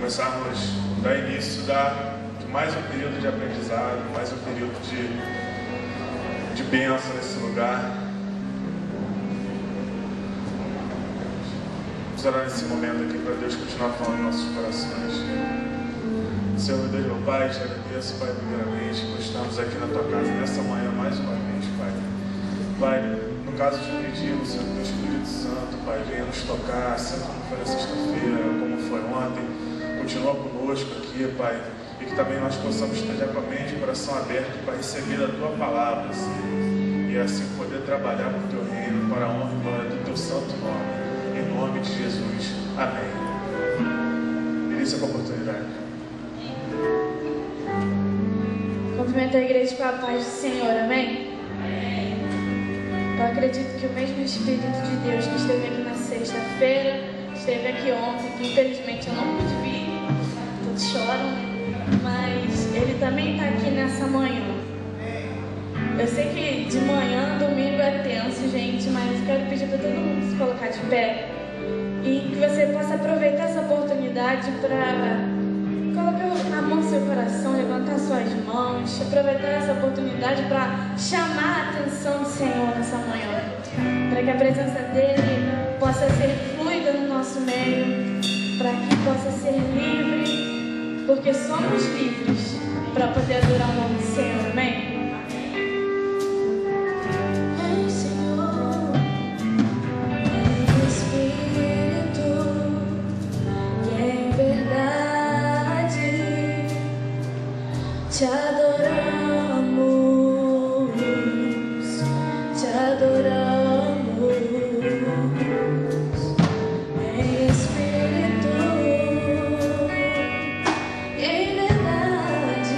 começarmos a dar início de mais um período de aprendizado, mais um período de bênção nesse lugar. Vamos orar nesse momento aqui para Deus continuar falando em nossos corações. Senhor, meu Deus, meu Pai, te agradeço, Pai, primeiramente, por estarmos aqui na Tua casa nessa manhã mais uma vez, Pai. Pai, no caso de pedimos, Senhor, que o Espírito Santo, Pai, venha nos tocar, assim como foi na sexta-feira, como foi ontem. Continua conosco aqui, Pai, e que também nós possamos esteja com a mente e o coração aberto para receber a Tua palavra, Senhor, e assim poder trabalhar no Teu reino, para a honra e glória do Teu santo nome, em nome de Jesus. Amém. Inicia com a oportunidade. Cumprimento a igreja com a paz do Senhor, amém? Eu acredito que o mesmo Espírito de Deus que esteve aqui na sexta-feira, esteve aqui ontem, que infelizmente eu não pude vir, todos choram, mas Ele também está aqui nessa manhã. Eu sei que de manhã, domingo é tenso, gente, mas eu quero pedir para todo mundo se colocar de pé e que você possa aproveitar essa oportunidade para colocar a mão no seu coração, levantar suas mãos, aproveitar essa oportunidade para chamar a atenção do Senhor nessa manhã, para que a presença dEle possa ser fluida no nosso meio, para que possa ser livre, porque somos livres para poder adorar o nome do Senhor, amém? Te adoramos, te adoramos, em espírito, em verdade.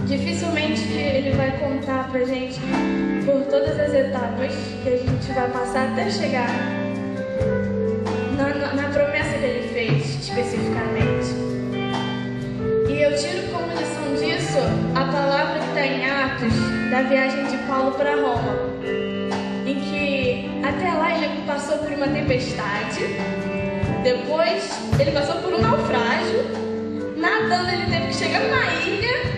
dificilmente ele vai contar pra gente por todas as etapas que a gente vai passar até chegar na promessa que ele fez especificamente. E eu tiro como lição disso a palavra que está em Atos da viagem de Paulo para Roma, em que até lá ele passou por uma tempestade, depois ele passou por um naufrágio, nadando ele teve que chegar numa ilha,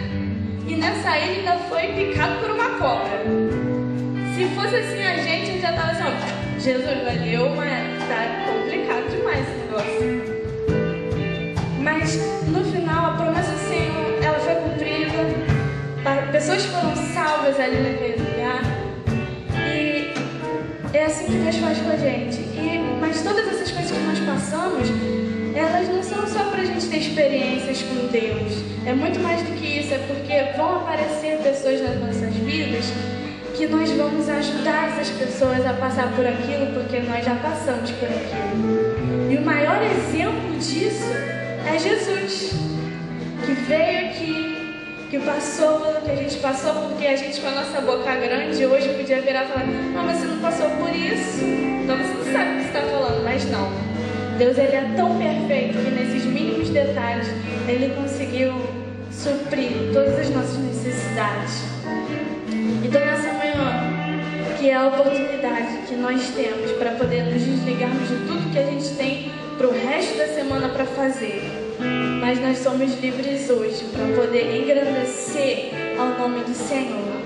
e nessa ilha ainda foi picado por uma cobra. Se fosse assim a gente já estava assim, ó, Jesus valeu, mas tá complicado demais esse negócio. Mas no final a promessa do Senhor, ela foi cumprida, pessoas foram salvas ali naquele lugar, e é assim que Deus faz com a gente. Mas todas essas coisas que nós passamos, elas não são só para a gente ter experiências com Deus, é muito mais do que isso, é porque vão aparecer pessoas nas nossas vidas que nós vamos ajudar essas pessoas a passar por aquilo, porque nós já passamos por aquilo. E o maior exemplo disso é Jesus, que veio aqui, que passou pelo que a gente passou, porque a gente com a nossa boca grande hoje podia virar e falar, não, você não passou por isso, então você não sabe o que você está falando, mas não. Deus, ele é tão perfeito que nesses mínimos detalhes ele conseguiu suprir todas as nossas necessidades. Então nessa manhã, que é a oportunidade que nós temos para poder nos desligarmos de tudo que a gente tem para o resto da semana para fazer, mas nós somos livres hoje para poder engrandecer ao nome do Senhor.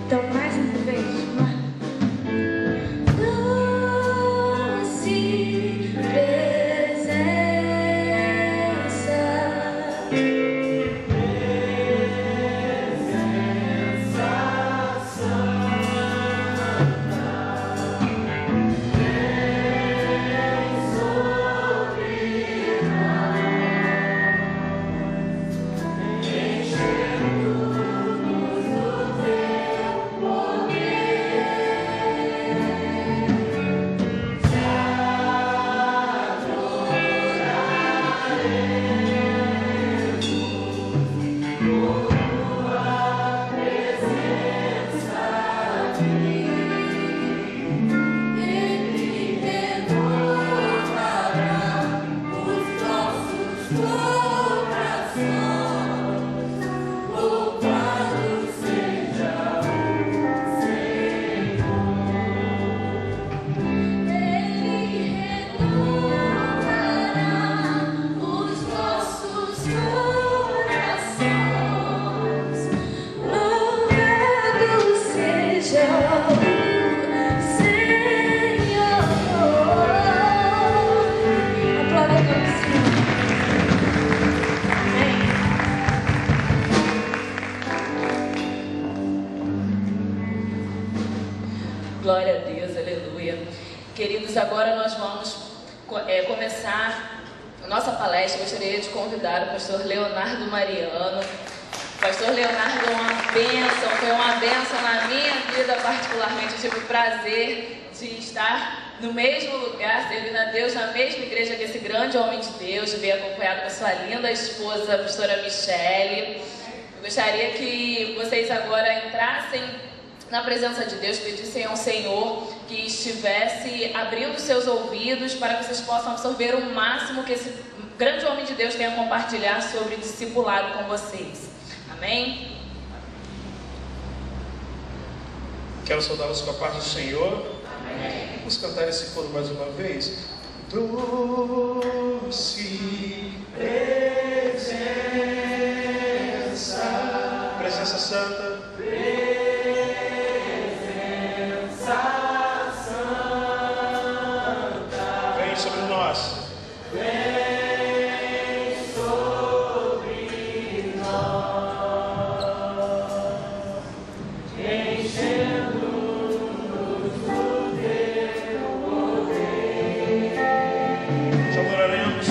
Então mais uma vez, glória a Deus, aleluia. Queridos, agora nós vamos começar a nossa palestra. Eu gostaria de convidar o pastor Leonardo Mariano. O pastor Leonardo é uma bênção, foi uma bênção na minha vida particularmente. Eu tive o prazer de estar no mesmo lugar, servindo a Deus na mesma igreja que esse grande homem de Deus, veio acompanhado com sua linda esposa, a pastora Michele. Eu gostaria que vocês agora entrassem na presença de Deus, pedissem ao Senhor que estivesse abrindo seus ouvidos para que vocês possam absorver o máximo que esse grande homem de Deus tem a compartilhar sobre discipulado com vocês. Amém? Quero saudá-los com a paz do Senhor. Amém. Vamos cantar esse coro mais uma vez. Doce presença santa. Vem sobre nós. Adoraremos.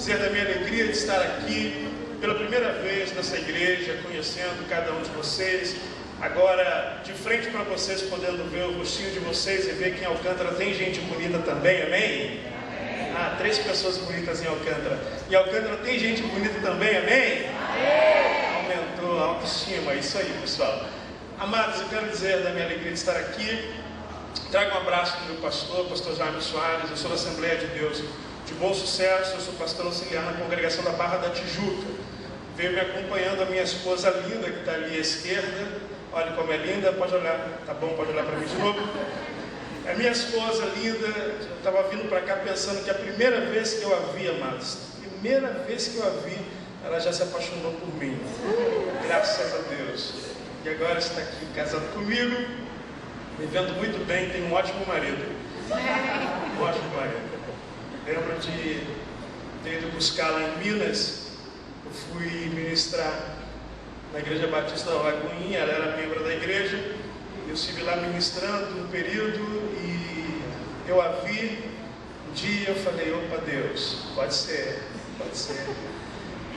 dizer da minha alegria de estar aqui pela primeira vez nessa igreja, conhecendo cada um de vocês. Agora, de frente para vocês, podendo ver o rostinho de vocês e ver que em Alcântara tem gente bonita também, amém? Ah, 3 pessoas bonitas em Alcântara. Em Alcântara tem gente bonita também, amém? Aumentou a autoestima, isso aí, pessoal. Amados, eu quero dizer da minha alegria de estar aqui. Trago um abraço do meu pastor Jaime Soares. Eu sou da Assembleia de Deus de Bom Sucesso. Eu sou pastor auxiliar na congregação da Barra da Tijuca. Veio me acompanhando a minha esposa linda, que está ali à esquerda. Olha como é linda, pode olhar, tá bom, pode olhar para mim de novo. A minha esposa linda, eu estava vindo para cá pensando que a primeira vez que eu a vi, amados, primeira vez que eu a vi, ela já se apaixonou por mim. Graças a Deus. E agora está aqui casado comigo, vivendo muito bem, tem um ótimo marido. Um ótimo marido. Lembro de ter ido buscá-la em Minas. Eu fui ministrar na Igreja Batista da Lagoinha, ela era membro da igreja. Eu estive lá ministrando um período e eu a vi. Um dia eu falei, opa, Deus, pode ser.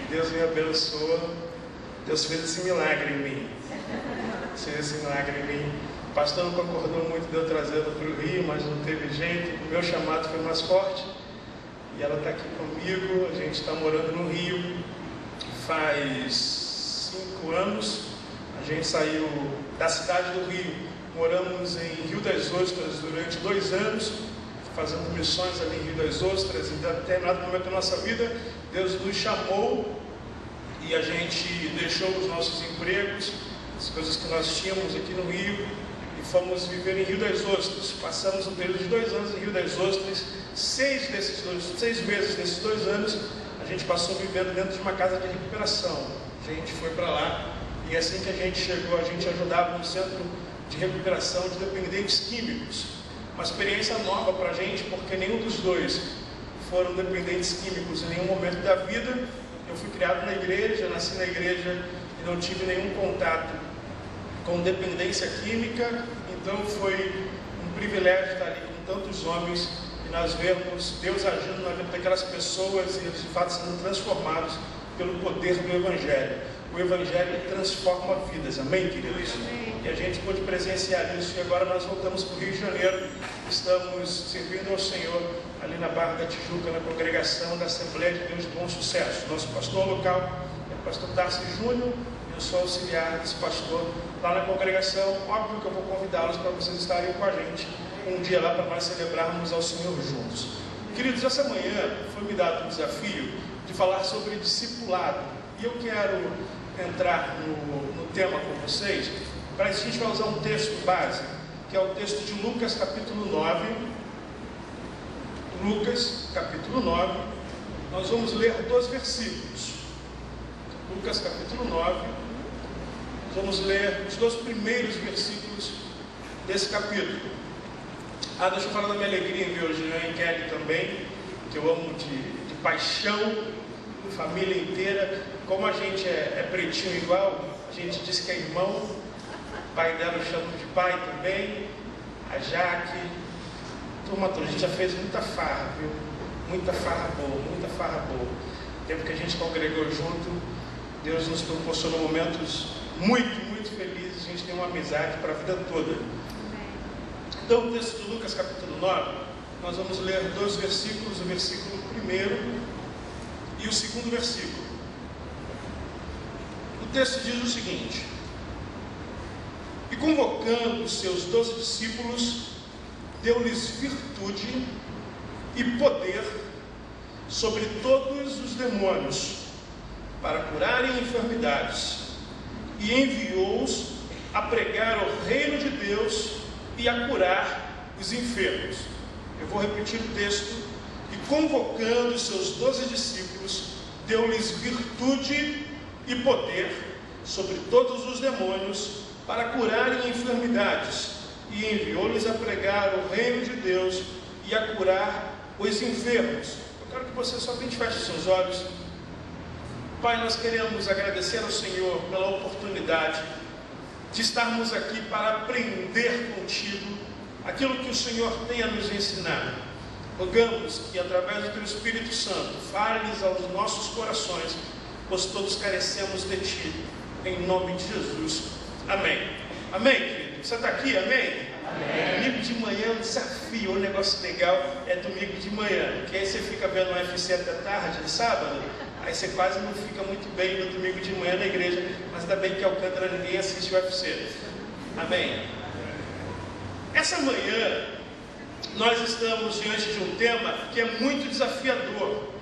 E Deus me abençoou. Deus fez esse milagre em mim. O pastor não concordou muito de eu trazê-la para o Rio, mas não teve jeito. O meu chamado foi mais forte. E ela está aqui comigo. A gente está morando no Rio faz 5 anos. A gente saiu da cidade do Rio. Moramos em Rio das Ostras durante 2 anos, fazendo missões ali em Rio das Ostras. Em determinado momento da nossa vida, Deus nos chamou e a gente deixou os nossos empregos, as coisas que nós tínhamos aqui no Rio, e fomos viver em Rio das Ostras. Passamos um período de 2 anos em Rio das Ostras. 6 meses desses 2 anos, a gente passou vivendo dentro de uma casa de recuperação. A gente foi para lá e assim que a gente chegou, a gente ajudava no centro de recuperação de dependentes químicos. Uma experiência nova para a gente, porque nenhum dos dois foram dependentes químicos em nenhum momento da vida. Eu fui criado na igreja, nasci na igreja e não tive nenhum contato com dependência química. Então foi um privilégio estar ali com tantos homens e nós vemos Deus agindo na vida daquelas pessoas e eles de fato sendo transformados pelo poder do Evangelho. O Evangelho transforma vidas, amém, queridos? Amém. E a gente pôde presenciar isso e agora nós voltamos para o Rio de Janeiro. Estamos servindo ao Senhor ali na Barra da Tijuca, na congregação da Assembleia de Deus de Bom Sucesso. Nosso pastor local é o pastor Darcy Júnior. Eu sou auxiliar desse pastor lá na congregação. Óbvio que eu vou convidá-los para vocês estarem com a gente um dia lá para nós celebrarmos ao Senhor juntos. Queridos, essa manhã foi me dado o desafio de falar sobre discipulado. E eu quero entrar no tema com vocês. Para isso a gente vai usar um texto base, que é o texto de Lucas capítulo 9. Lucas capítulo 9. Nós vamos ler 2 versículos. Lucas capítulo 9. Nós vamos ler os 2 primeiros versículos desse capítulo. Deixa eu falar da minha alegria em ver o Jean e Kelly também, que eu amo de paixão, família inteira. Como a gente é pretinho igual, a gente diz que é irmão. O pai dela eu chamo de pai também. A Jaque. Turma toda, a gente já fez muita farra, viu? Muita farra boa. O tempo que a gente congregou junto, Deus nos proporcionou momentos muito felizes. A gente tem uma amizade para a vida toda. Então, o texto de Lucas capítulo 9, nós vamos ler 2 versículos, o versículo 1 e o 2º versículo. O texto diz o seguinte: e convocando os seus 12 discípulos, deu-lhes virtude e poder sobre todos os demônios, para curarem enfermidades, e enviou-os a pregar o reino de Deus e a curar os enfermos. Eu vou repetir o texto. E convocando os seus 12 discípulos, deu-lhes virtude e poder sobre todos os demônios para curarem enfermidades, e enviou-lhes a pregar o reino de Deus e a curar os enfermos. Eu quero que você somente feche seus olhos. Pai, nós queremos agradecer ao Senhor pela oportunidade de estarmos aqui para aprender contigo aquilo que o Senhor tem a nos ensinar. Rogamos que, através do Teu Espírito Santo, fales aos nossos corações, pois todos carecemos de Ti, em nome de Jesus. Amém. Amém, querido? Você está aqui? Amém? Amém. Domingo de manhã é um desafio, um negócio legal é domingo de manhã, porque aí você fica vendo o UFC até tarde, de sábado, aí você quase não fica muito bem no domingo de manhã na igreja, mas ainda bem que Alcântara ninguém assiste o UFC. Amém. Essa manhã, nós estamos diante de um tema que é muito desafiador,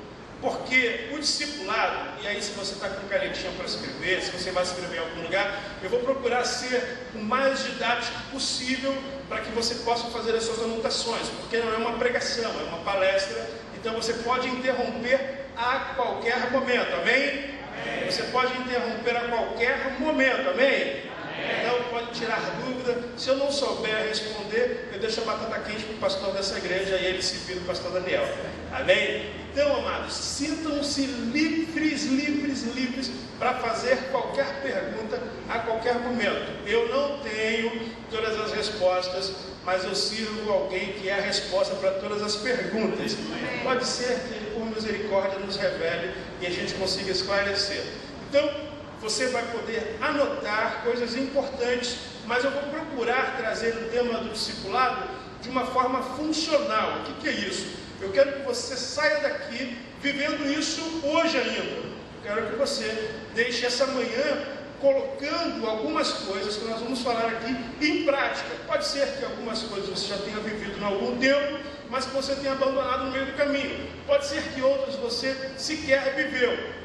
porque o discipulado, e aí se você está com canetinha para escrever, se você vai escrever em algum lugar, eu vou procurar ser o mais didático possível para que você possa fazer as suas anotações, porque não é uma pregação, é uma palestra, então você pode interromper a qualquer momento, amém? Amém. Você pode interromper a qualquer momento, amém? Então pode tirar dúvida. Se eu não souber responder, eu deixo a batata quente para o pastor dessa igreja e ele se vira o pastor Daniel. Amém? Então, amados, sintam-se livres para fazer qualquer pergunta a qualquer momento. Eu não tenho todas as respostas, mas eu sirvo alguém que é a resposta para todas as perguntas. Pode ser que ele, por misericórdia, nos revele e a gente consiga esclarecer. Então, você vai poder anotar coisas importantes, mas eu vou procurar trazer o tema do discipulado de uma forma funcional. O que é isso? Eu quero que você saia daqui vivendo isso hoje ainda. Eu quero que você deixe essa manhã colocando algumas coisas que nós vamos falar aqui em prática. Pode ser que algumas coisas você já tenha vivido há algum tempo, mas que você tenha abandonado no meio do caminho. Pode ser que outras você sequer viveu.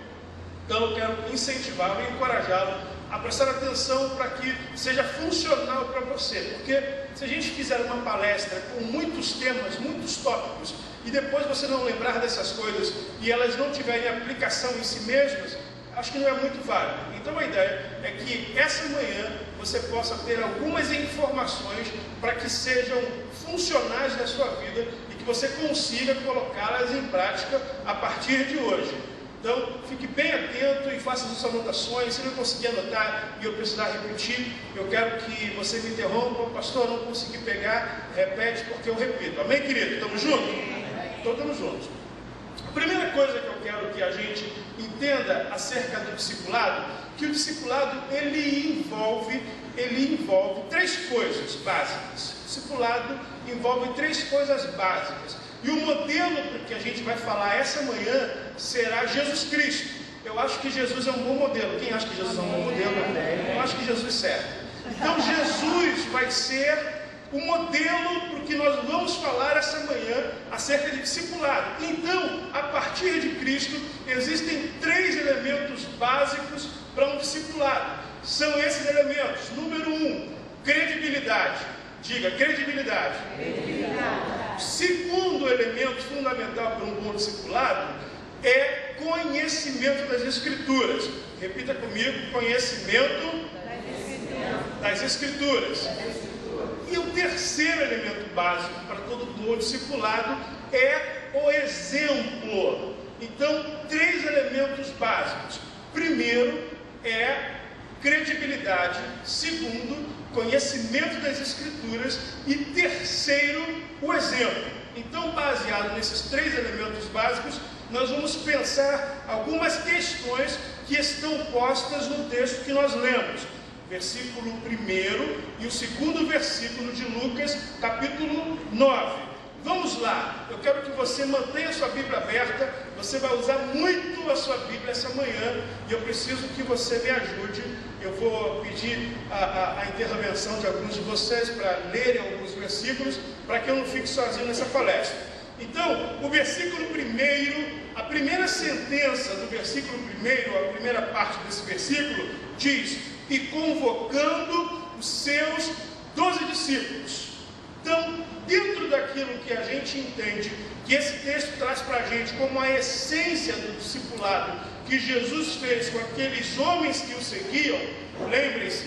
Então eu quero incentivá-lo e encorajá-lo a prestar atenção para que seja funcional para você. Porque se a gente fizer uma palestra com muitos temas, muitos tópicos, e depois você não lembrar dessas coisas e elas não tiverem aplicação em si mesmas, acho que não é muito válido. Então a ideia é que essa manhã você possa ter algumas informações para que sejam funcionais na sua vida e que você consiga colocá-las em prática a partir de hoje. Então, fique bem atento e faça as suas anotações. Se não conseguir anotar e eu precisar repetir, eu quero que você me interrompa. Pastor, não consegui pegar, repete porque eu repito. Amém, querido? Estamos juntos? Então, estamos juntos. A primeira coisa que eu quero que a gente entenda acerca do discipulado, que o discipulado ele envolve três coisas básicas. O discipulado envolve três coisas básicas. E o modelo que a gente vai falar essa manhã será Jesus Cristo. Eu acho que Jesus é um bom modelo. Quem acha que Jesus é um bom modelo? Eu acho que Jesus serve. Então Jesus vai ser o modelo para o que nós vamos falar essa manhã acerca de discipulado. Então, a partir de Cristo, existem três elementos básicos para um discipulado. São esses elementos. Número 1, credibilidade. Diga, credibilidade. Segundo elemento fundamental para um bom discipulado é conhecimento das Escrituras. Repita comigo, conhecimento das Escrituras. E o terceiro elemento básico para todo bom discipulado é o exemplo. Então, três elementos básicos. Primeiro é credibilidade. Segundo, conhecimento das Escrituras. E terceiro, o exemplo. Então, baseado nesses três elementos básicos, nós vamos pensar algumas questões que estão postas no texto que nós lemos. Versículo 1 e o segundo versículo de Lucas, capítulo 9. Vamos lá, eu quero que você mantenha a sua Bíblia aberta, você vai usar muito a sua Bíblia essa manhã, e eu preciso que você me ajude. Eu vou pedir a intervenção de alguns de vocês para lerem alguns versículos, para que eu não fique sozinho nessa palestra. Então, o versículo 1, a primeira sentença do versículo 1, a primeira parte desse versículo, diz: e convocando os seus 12 discípulos. Então, dentro daquilo que a gente entende, que esse texto traz para a gente como a essência do discipulado que Jesus fez com aqueles homens que o seguiam, lembrem-se,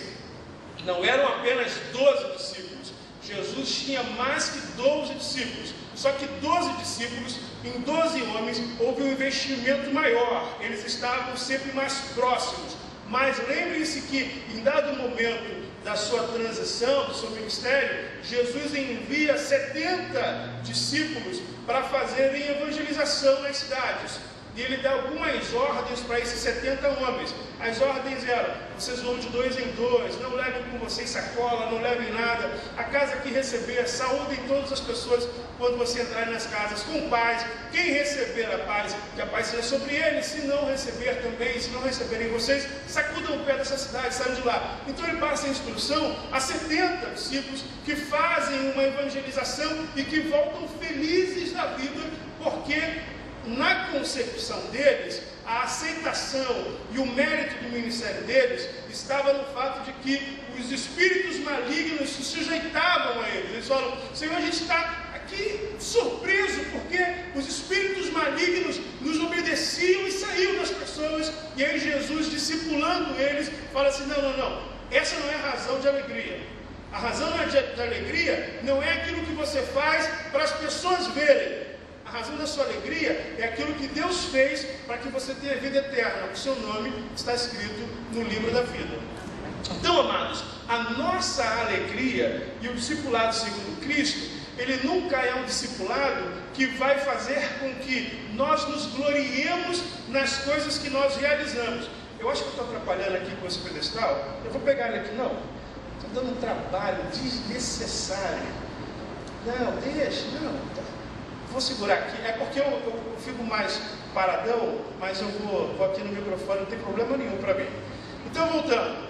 não eram apenas 12 discípulos, Jesus tinha mais que 12 discípulos, só que 12 discípulos, em 12 homens, houve um investimento maior, eles estavam sempre mais próximos, Mas lembre-se que em dado momento da sua transição, do seu ministério, Jesus envia 70 discípulos para fazerem evangelização nas cidades. E ele dá algumas ordens para esses 70 homens. As ordens eram: vocês vão de 2 em 2, não levem com vocês sacola, não levem nada. A casa que receber, saúdem todas as pessoas quando você entrar nas casas com paz. Quem receber a paz, que a paz seja sobre eles. Se não receber também, se não receberem vocês, sacudam o pé dessa cidade, saiam de lá. Então ele passa a instrução a 70 discípulos que fazem uma evangelização e que voltam felizes da vida, porque na concepção deles, a aceitação e o mérito do ministério deles estava no fato de que os espíritos malignos se sujeitavam a eles. Eles falam: Senhor, a gente está aqui surpreso porque os espíritos malignos nos obedeciam e saíam das pessoas. E aí Jesus, discipulando eles, fala assim: não, essa não é a razão de alegria. A razão de alegria não é aquilo que você faz para as pessoas verem. A razão da sua alegria é aquilo que Deus fez para que você tenha vida eterna. O seu nome está escrito no livro da vida. Então, amados, a nossa alegria e o discipulado segundo Cristo, ele nunca é um discipulado que vai fazer com que nós nos gloriemos nas coisas que nós realizamos. Eu acho que eu estou atrapalhando aqui com esse pedestal. Eu vou pegar ele aqui, não. Estou dando um trabalho desnecessário. Não, deixa, não. Vou segurar aqui, é porque eu fico mais paradão, mas eu vou aqui no microfone, não tem problema nenhum para mim. Então, voltando,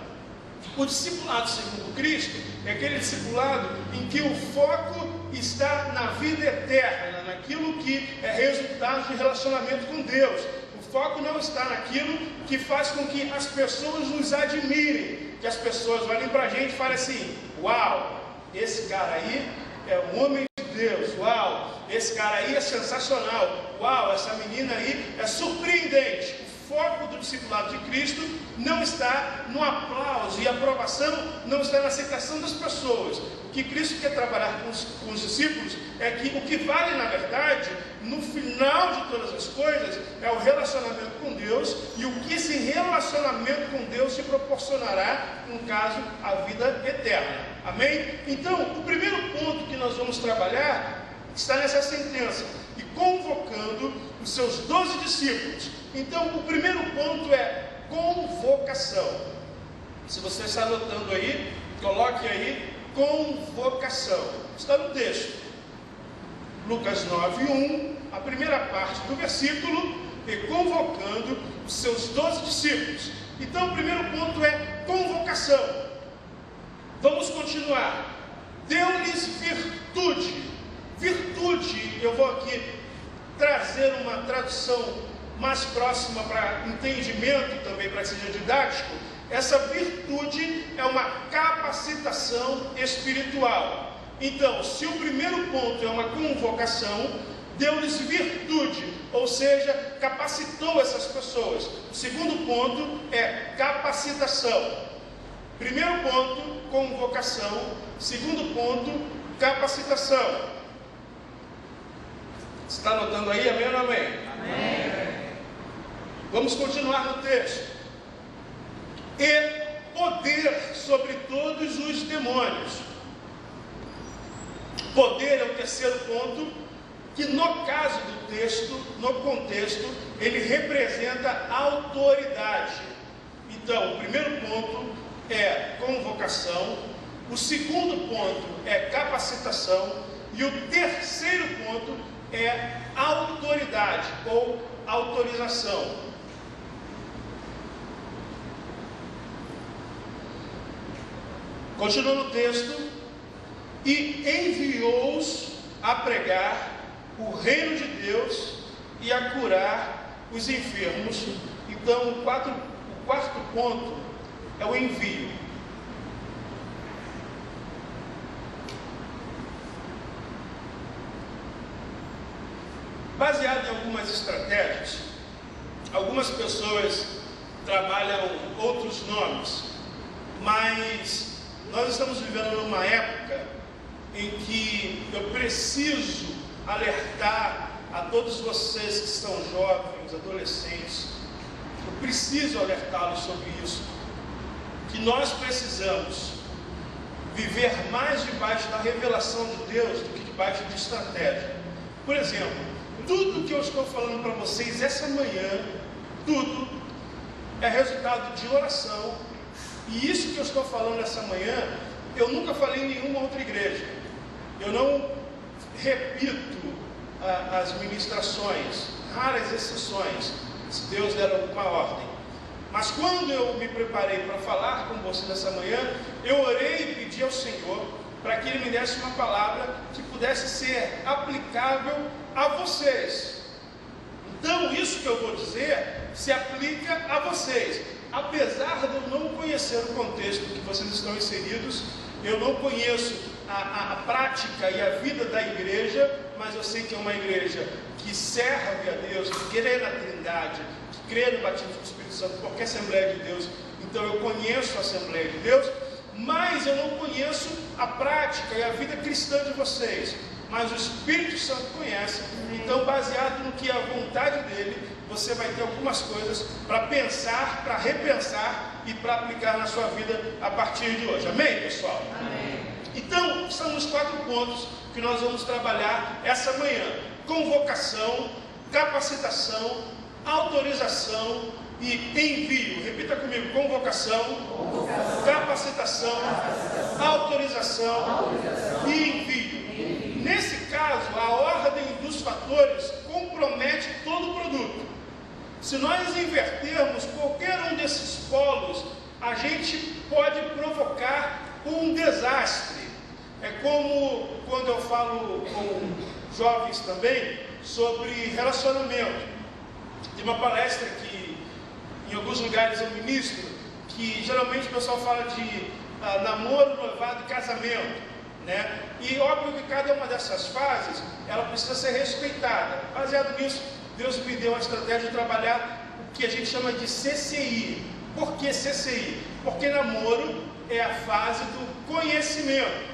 o discipulado segundo Cristo é aquele discipulado em que o foco está na vida eterna, naquilo que é resultado de relacionamento com Deus. O foco não está naquilo que faz com que as pessoas nos admirem, que as pessoas olhem para a gente e falem assim: uau, esse cara aí é um homem de Deus, uau, esse cara aí é sensacional, uau, essa menina aí é surpreendente. O foco do discipulado de Cristo não está no aplauso e aprovação, não está na aceitação das pessoas. O que Cristo quer trabalhar com os discípulos é que o que vale na verdade, no final de todas as coisas, é o relacionamento com Deus, e o que esse relacionamento com Deus te proporcionará, no caso, a vida eterna. Amém? Então, o primeiro ponto que nós vamos trabalhar está nessa sentença: e convocando os seus 12 discípulos. Então, o primeiro ponto é convocação. Se você está anotando aí, coloque aí convocação. Está no texto. Lucas 9:1, a primeira parte do versículo, e convocando os seus 12 discípulos. Então, o primeiro ponto é convocação. Vamos continuar. Deu-lhes virtude. Virtude, eu vou aqui trazer uma tradução mais próxima para entendimento também, para que seja didático. Essa virtude é uma capacitação espiritual. Então, se o primeiro ponto é uma convocação, deu-lhes virtude, ou seja, capacitou essas pessoas. O segundo ponto é capacitação. Primeiro ponto, convocação. Segundo ponto, capacitação. Você está anotando aí? Amém ou não amém? Amém. Vamos continuar no texto. E poder sobre todos os demônios. Poder é o terceiro ponto, que no caso do texto, no contexto, ele representa autoridade. Então, o primeiro ponto é convocação, o segundo ponto é capacitação, e o terceiro ponto é autoridade ou autorização. Continua no texto: e enviou-os a pregar o reino de Deus e a curar os enfermos. Então, o quarto ponto é o envio. Baseado em algumas estratégias, algumas pessoas trabalham outros nomes, mas nós estamos vivendo numa época em que eu preciso alertar a todos vocês que são jovens, adolescentes, Eu preciso alertá-los sobre isso, que nós precisamos viver mais debaixo da revelação de Deus do que debaixo de estratégia. Por exemplo, tudo que eu estou falando para vocês essa manhã, tudo é resultado de oração. E isso que eu estou falando essa manhã, eu nunca falei em nenhuma outra igreja. Eu não repito as ministrações, raras exceções, se Deus der alguma ordem. Mas quando eu me preparei para falar com você nessa manhã, eu orei e pedi ao Senhor para que Ele me desse uma palavra que pudesse ser aplicável a vocês. Então, isso que eu vou dizer se aplica a vocês. Apesar de eu não conhecer o contexto que vocês estão inseridos, eu não conheço a prática e a vida da igreja, mas eu sei que é uma igreja que serve a Deus, que crê na Trindade, que crê no batismo do Espírito Santo, porque é Assembleia de Deus. Então eu conheço a Assembleia de Deus, mas eu não conheço a prática e a vida cristã de vocês. Mas o Espírito Santo conhece. Então, baseado no que é a vontade dele, você vai ter algumas coisas para pensar, para repensar e para aplicar na sua vida a partir de hoje. Amém, pessoal? Amém. Então, são os 4 pontos que nós vamos trabalhar essa manhã: convocação, capacitação, autorização e envio. Repita comigo: convocação, capacitação, autorização e envio. Nesse caso, a ordem dos fatores compromete todo o produto. Se nós invertermos qualquer um desses polos, a gente pode provocar um desastre. É como quando eu falo com jovens também sobre relacionamento. Tem uma palestra que em alguns lugares eu ministro, que geralmente o pessoal fala de namoro, noivado e casamento, né? E óbvio que cada uma dessas fases, ela precisa ser respeitada. Baseado nisso, Deus me deu a estratégia de trabalhar o que a gente chama de CCI. Por que CCI? Porque namoro é a fase do conhecimento,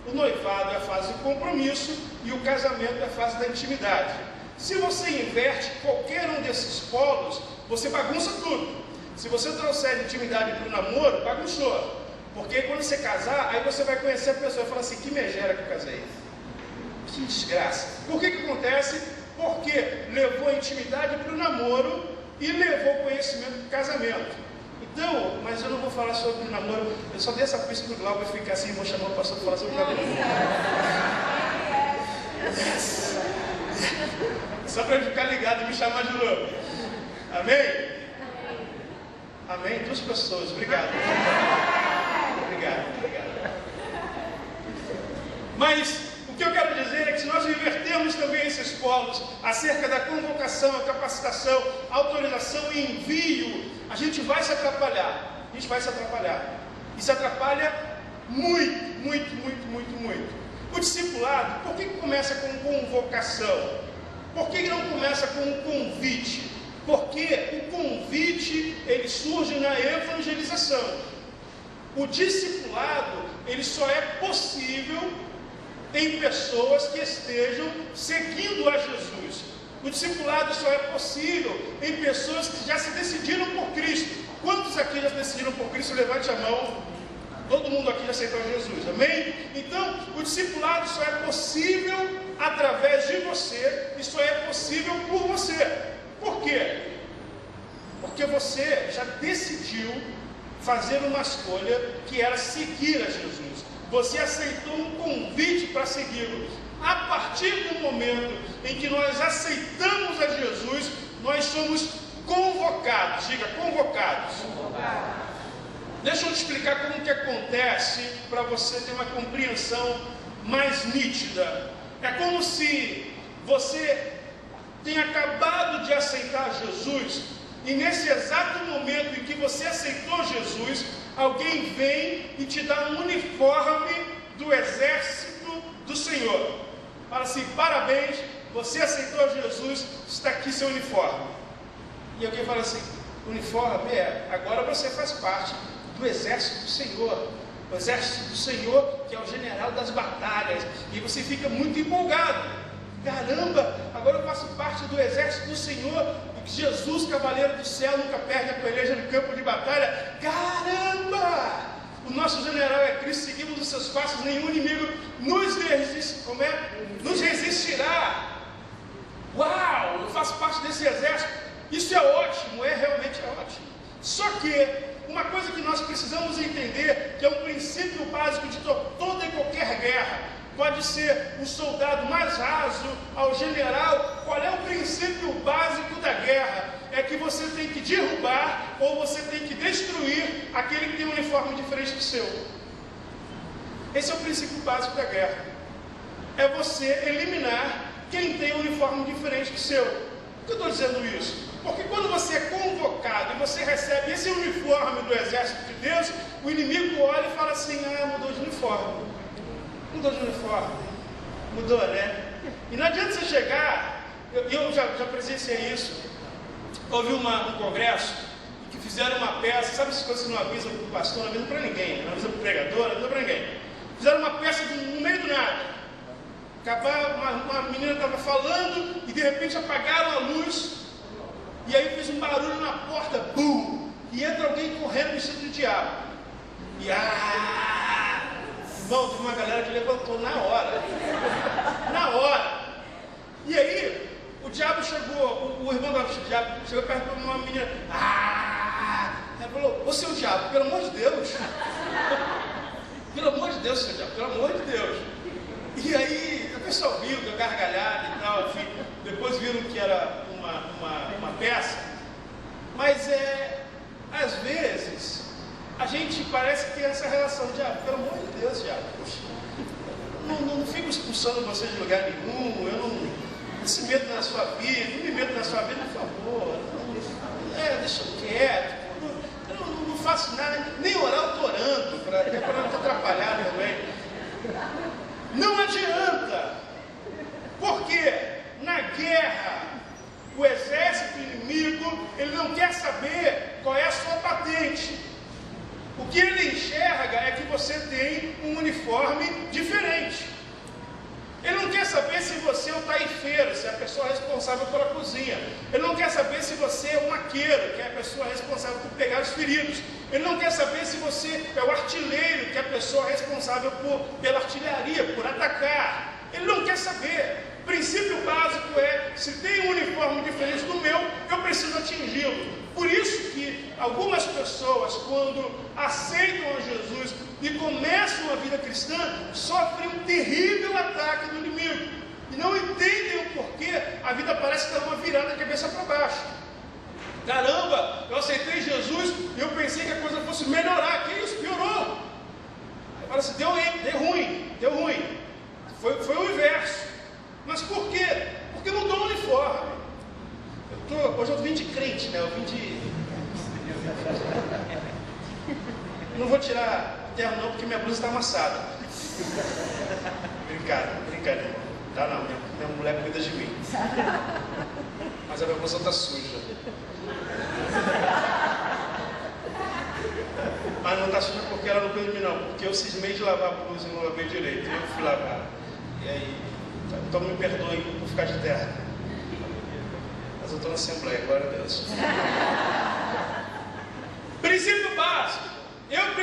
o noivado é a fase do compromisso e o casamento é a fase da intimidade. Se você inverte qualquer um desses polos, você bagunça tudo. Se você trouxer intimidade para o namoro, bagunçou. Porque quando você casar, aí você vai conhecer a pessoa e falar assim: que megera que eu casei, que desgraça. Por que acontece? Porque levou a intimidade para o namoro e levou o conhecimento para o casamento. Então, mas eu não vou falar sobre o namoro, eu só dei essa pista do Glauco e ficar assim, vou chamar o pastor para falar sobre o namoro. Só para ele ficar ligado e me chamar de novo. Amém? Amém? 2 pessoas, obrigado. Obrigado. Mas o que eu quero dizer é que se nós invertermos também esses polos acerca da convocação, a capacitação, a autorização e envio, a gente vai se atrapalhar. A gente vai se atrapalhar. E se atrapalha muito. O discipulado, por que começa com convocação? Por que não começa com um convite? Porque o convite, ele surge na evangelização. O discipulado, ele só é possível em pessoas que estejam seguindo a Jesus. O discipulado só é possível em pessoas que já se decidiram por Cristo. Quantos aqui já se decidiram por Cristo? Levante a mão. Todo mundo aqui já aceitou Jesus, amém? Então, o discipulado só é possível através de você e só é possível por você. Por quê? Porque você já decidiu fazer uma escolha que era seguir a Jesus. Você aceitou um convite para segui-lo. A partir do momento em que nós aceitamos a Jesus, nós somos convocados. Diga, convocados. Deixa eu te explicar como que acontece para você ter uma compreensão mais nítida. É como se você tenha acabado de aceitar Jesus e nesse exato momento em que você aceitou Jesus, alguém vem e te dá um uniforme do exército do Senhor. Fala assim: parabéns, você aceitou Jesus, está aqui seu uniforme. E alguém fala assim: uniforme? Agora você faz parte do exército do Senhor. O exército do Senhor, que é o general das batalhas. E você fica muito empolgado. Caramba, agora eu faço parte do exército do Senhor, e que Jesus, cavaleiro do céu, nunca perde a peleja no campo de batalha. Caramba! O nosso general é Cristo, seguimos os seus passos, nenhum inimigo nos resistirá. Uau, eu faço parte desse exército. Isso é ótimo, realmente é ótimo. Só que uma coisa que nós precisamos entender, que é um princípio básico de toda e qualquer guerra, pode ser o soldado mais raso ao general. Qual é o princípio básico da guerra? É que você tem que derrubar ou você tem que destruir aquele que tem um uniforme diferente do seu. Esse é o princípio básico da guerra. É você eliminar quem tem um uniforme diferente do seu. Por que eu estou dizendo isso? Porque quando você é convocado e você recebe esse uniforme do exército de Deus, o inimigo olha e fala assim: mudou de uniforme. Mudou de uniforme. Mudou, né? E não adianta você chegar, eu já presenciei isso. Houve um congresso que fizeram uma peça, sabe essas coisas que não avisam para o pastor, não avisam para ninguém, não avisam para o pregador, não avisam para ninguém. Fizeram uma peça no meio do nada. Uma menina estava falando e de repente apagaram a luz, e aí fez um barulho na porta, bum! E entra alguém correndo vestido de diabo. E irmão, teve uma galera que levantou na hora. Na hora. E aí, o diabo chegou, o irmão do diabo chegou perto de uma menina. Ela falou: ô seu diabo, pelo amor de Deus. Pelo amor de Deus, seu diabo, pelo amor de Deus. E aí, o pessoal viu, deu gargalhada e tal, enfim. Depois viram que era uma peça. Mas às vezes, a gente parece que tem essa relação: diabo, pelo amor de Deus, diabo. Não fico expulsando você de lugar nenhum, eu não. Esse medo na sua vida, não me medo na sua vida, por favor. Deixa eu quieto. Eu não faço nada, nem orar eu estou orando, para não te atrapalhar também. Não adianta, porque na guerra, o exército inimigo, ele não quer saber qual é a sua patente. O que ele enxerga é que você tem um uniforme diferente. Ele não quer saber se você é um taifeiro, se é a pessoa responsável pela cozinha. Ele não quer saber se você é um maqueiro, que é a pessoa responsável por pegar os feridos. Ele não quer saber se você é o artilheiro, que é a pessoa responsável pela artilharia, por atacar. Ele não quer saber. O princípio básico é: se tem um uniforme diferente do meu, eu preciso atingi-lo. Por isso que algumas pessoas, quando aceitam a Jesus e começam a vida cristã, sofrem um terrível ataque do inimigo. E não entendem o porquê a vida parece estar uma virada de cabeça para baixo. Caramba, eu aceitei Jesus e eu pensei que a coisa fosse melhorar. Que isso? Piorou. Aí fala assim: deu ruim. Foi o inverso. Mas por quê? Porque mudou o uniforme. Hoje eu vim de crente, né? Eu vim de... Não vou tirar o terno não, porque minha blusa está amassada. Brincadeira. Tá não, minha mulher cuida de mim. Mas a minha blusa está suja. Mas não está suja porque ela não cuida de mim não, porque eu cismei de lavar a blusa e não lavei direito. Eu fui lavar. E aí, então me perdoe por ficar de terra. Mas eu estou na Assembleia, glória a Deus. Princípio básico: eu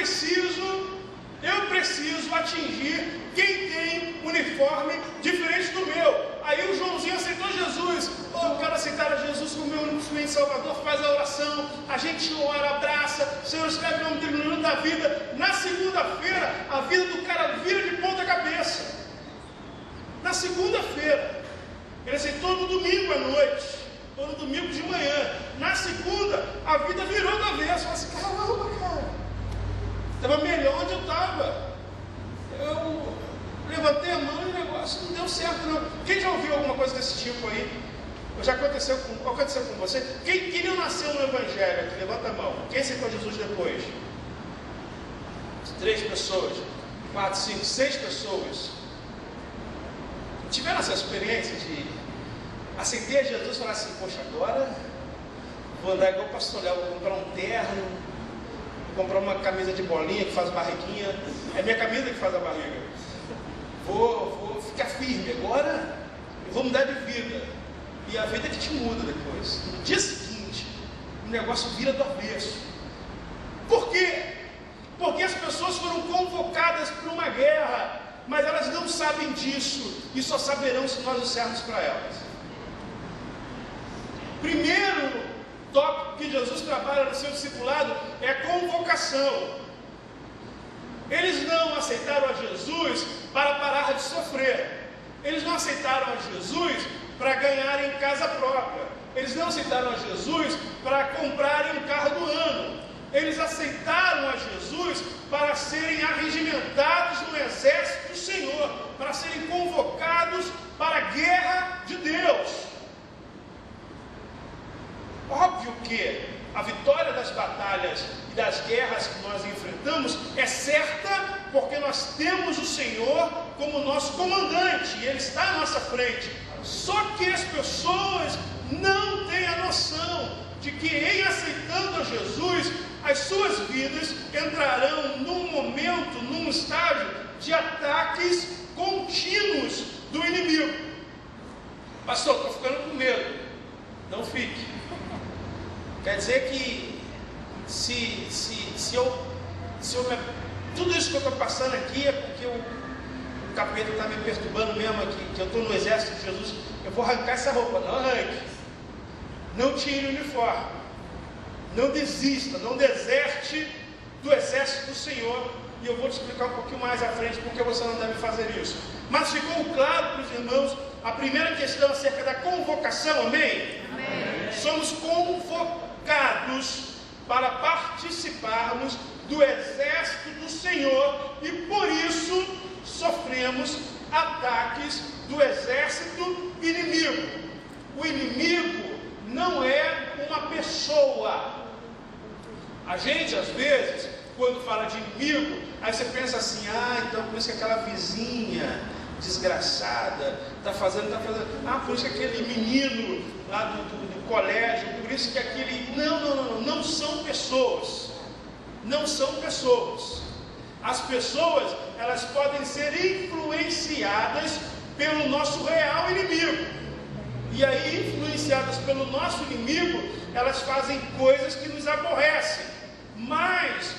preciso atingir quem tem uniforme diferente do meu. Aí o Joãozinho aceitou Jesus. Eu quero aceitar a Jesus como meu único Salvador. Faz a oração, a gente ora, abraça, Senhor, escreve o nome dele no livro da vida. Na segunda-feira, a vida do cara vira de ponta cabeça. Na segunda-feira, ele aceitou no domingo à noite, ou no domingo de manhã. Na segunda, a vida virou da vez. Falei assim: caramba, cara, estava melhor onde eu estava. Eu levantei a mão e o negócio não deu certo não. Quem já ouviu alguma coisa desse tipo aí? Já aconteceu com você? Quem não nasceu no Evangelho aqui? Levanta a mão. Quem aceitou Jesus depois? 3 pessoas, 4, 5, 6 pessoas. Tiveram essa experiência de aceitei a Jesus e falar assim: poxa, agora vou andar igual o pastor Léo, vou comprar um terno, vou comprar uma camisa de bolinha que faz barriguinha, é minha camisa que faz a barriga, vou ficar firme, agora eu vou mudar de vida. E a vida que te muda depois. No dia seguinte, o negócio vira do avesso. Por quê? Porque as pessoas foram convocadas para uma guerra, mas elas não sabem disso e só saberão se nós dissermos para elas. Primeiro tópico que Jesus trabalha no seu discipulado é a convocação. Eles não aceitaram a Jesus para parar de sofrer. Eles não aceitaram a Jesus para ganharem casa própria. Eles não aceitaram a Jesus para comprarem o carro do ano. Eles aceitaram a Jesus para serem arregimentados no exército do Senhor, para serem convocados para a guerra de Deus. Óbvio que a vitória das batalhas e das guerras que nós enfrentamos é certa, porque nós temos o Senhor como nosso comandante, e Ele está à nossa frente. Só que as pessoas não têm a noção de que, em aceitando a Jesus, as suas vidas entrarão num momento, num estágio de ataques contínuos do inimigo. Pastor, estou ficando com medo. Não fique. Quer dizer que tudo isso que eu estou passando aqui é porque o capeta está me perturbando mesmo aqui, que eu estou no exército de Jesus, eu vou arrancar essa roupa. Não arranque. Não tire o uniforme. Não desista, não deserte do exército do Senhor. E eu vou te explicar um pouquinho mais à frente porque você não deve fazer isso. Mas ficou claro para os irmãos a primeira questão acerca da convocação, amém? Amém. Somos convocados para participarmos do exército do Senhor e por isso sofremos ataques do exército inimigo. O inimigo não é uma pessoa. A gente, às vezes, quando fala de inimigo, aí você pensa assim, então por isso que aquela vizinha desgraçada está fazendo, por isso que aquele menino lá do colégio, por isso que aquele... Não são pessoas. Não são pessoas. As pessoas, elas podem ser influenciadas pelo nosso real inimigo. E aí, influenciadas pelo nosso inimigo, elas fazem coisas que nos aborrecem. Mas,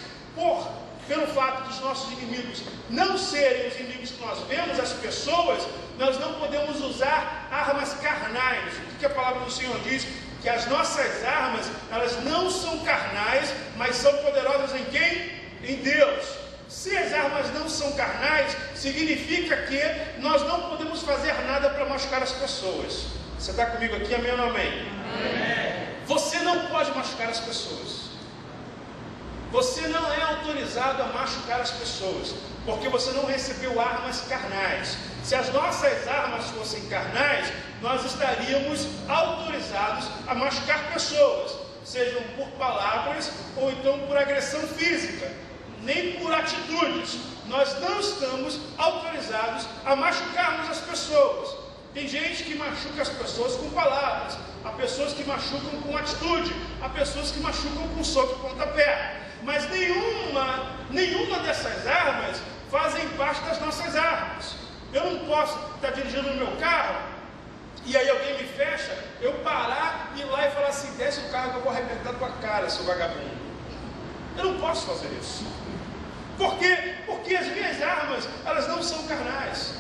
pelo fato dos nossos inimigos não serem os inimigos que nós vemos, as pessoas, nós não podemos usar armas carnais. O que a palavra do Senhor diz? Que as nossas armas, elas não são carnais, mas são poderosas em quem? Em Deus. Se as armas não são carnais, significa que nós não podemos fazer nada para machucar as pessoas. Você está comigo aqui, amém ou não amém? Amém? Você não pode machucar as pessoas. Você não é autorizado a machucar as pessoas, porque você não recebeu armas carnais. Se as nossas armas fossem carnais, nós estaríamos autorizados a machucar pessoas, sejam por palavras ou então por agressão física, nem por atitudes. Nós não estamos autorizados a machucarmos as pessoas. Tem gente que machuca as pessoas com palavras, há pessoas que machucam com atitude, há pessoas que machucam com soco e pontapé. Mas nenhuma dessas armas fazem parte das nossas armas. Eu não posso estar dirigindo o meu carro e aí alguém me fecha, eu parar, ir lá e falar assim, desce o carro que eu vou arrebentar a tua cara, seu vagabundo. Eu não posso fazer isso. Por quê? Porque as minhas armas, elas não são carnais.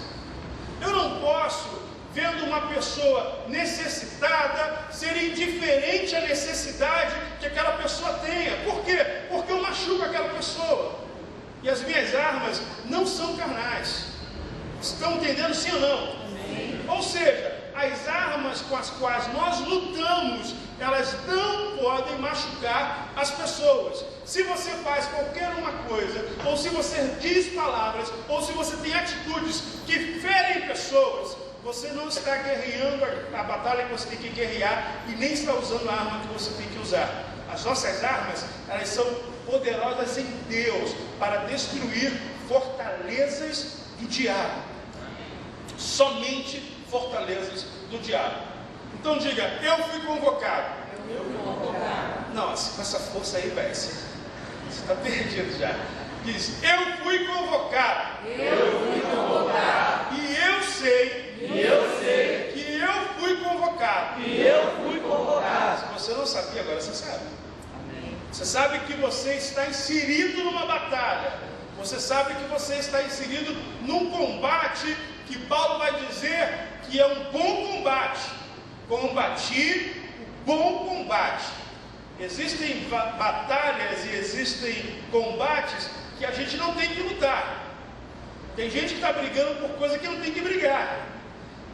Eu não posso, vendo uma pessoa necessitada, ser indiferente à necessidade que aquela pessoa tenha. Por quê? Porque eu machuco aquela pessoa. E as minhas armas não são carnais. Estão entendendo, sim ou não? Sim. Ou seja, as armas com as quais nós lutamos, elas não podem machucar as pessoas. Se você faz qualquer uma coisa, ou se você diz palavras, ou se você tem atitudes que ferem pessoas, você não está guerreando a batalha que você tem que guerrear e nem está usando a arma que você tem que usar. As nossas armas, elas são poderosas em Deus para destruir fortalezas do diabo. Somente fortalezas do diabo. Então diga, eu fui convocado. Nossa, com essa força aí, velho, você está perdido já. Diz, eu fui convocado. E eu sei que fui convocado. Se você não sabia, agora você sabe. Você sabe que você está inserido numa batalha. Você sabe que você está inserido num combate que Paulo vai dizer que é um bom combate. Combati o bom combate. Existem batalhas e existem combates que a gente não tem que lutar. Tem gente que está brigando por coisa que não tem que brigar.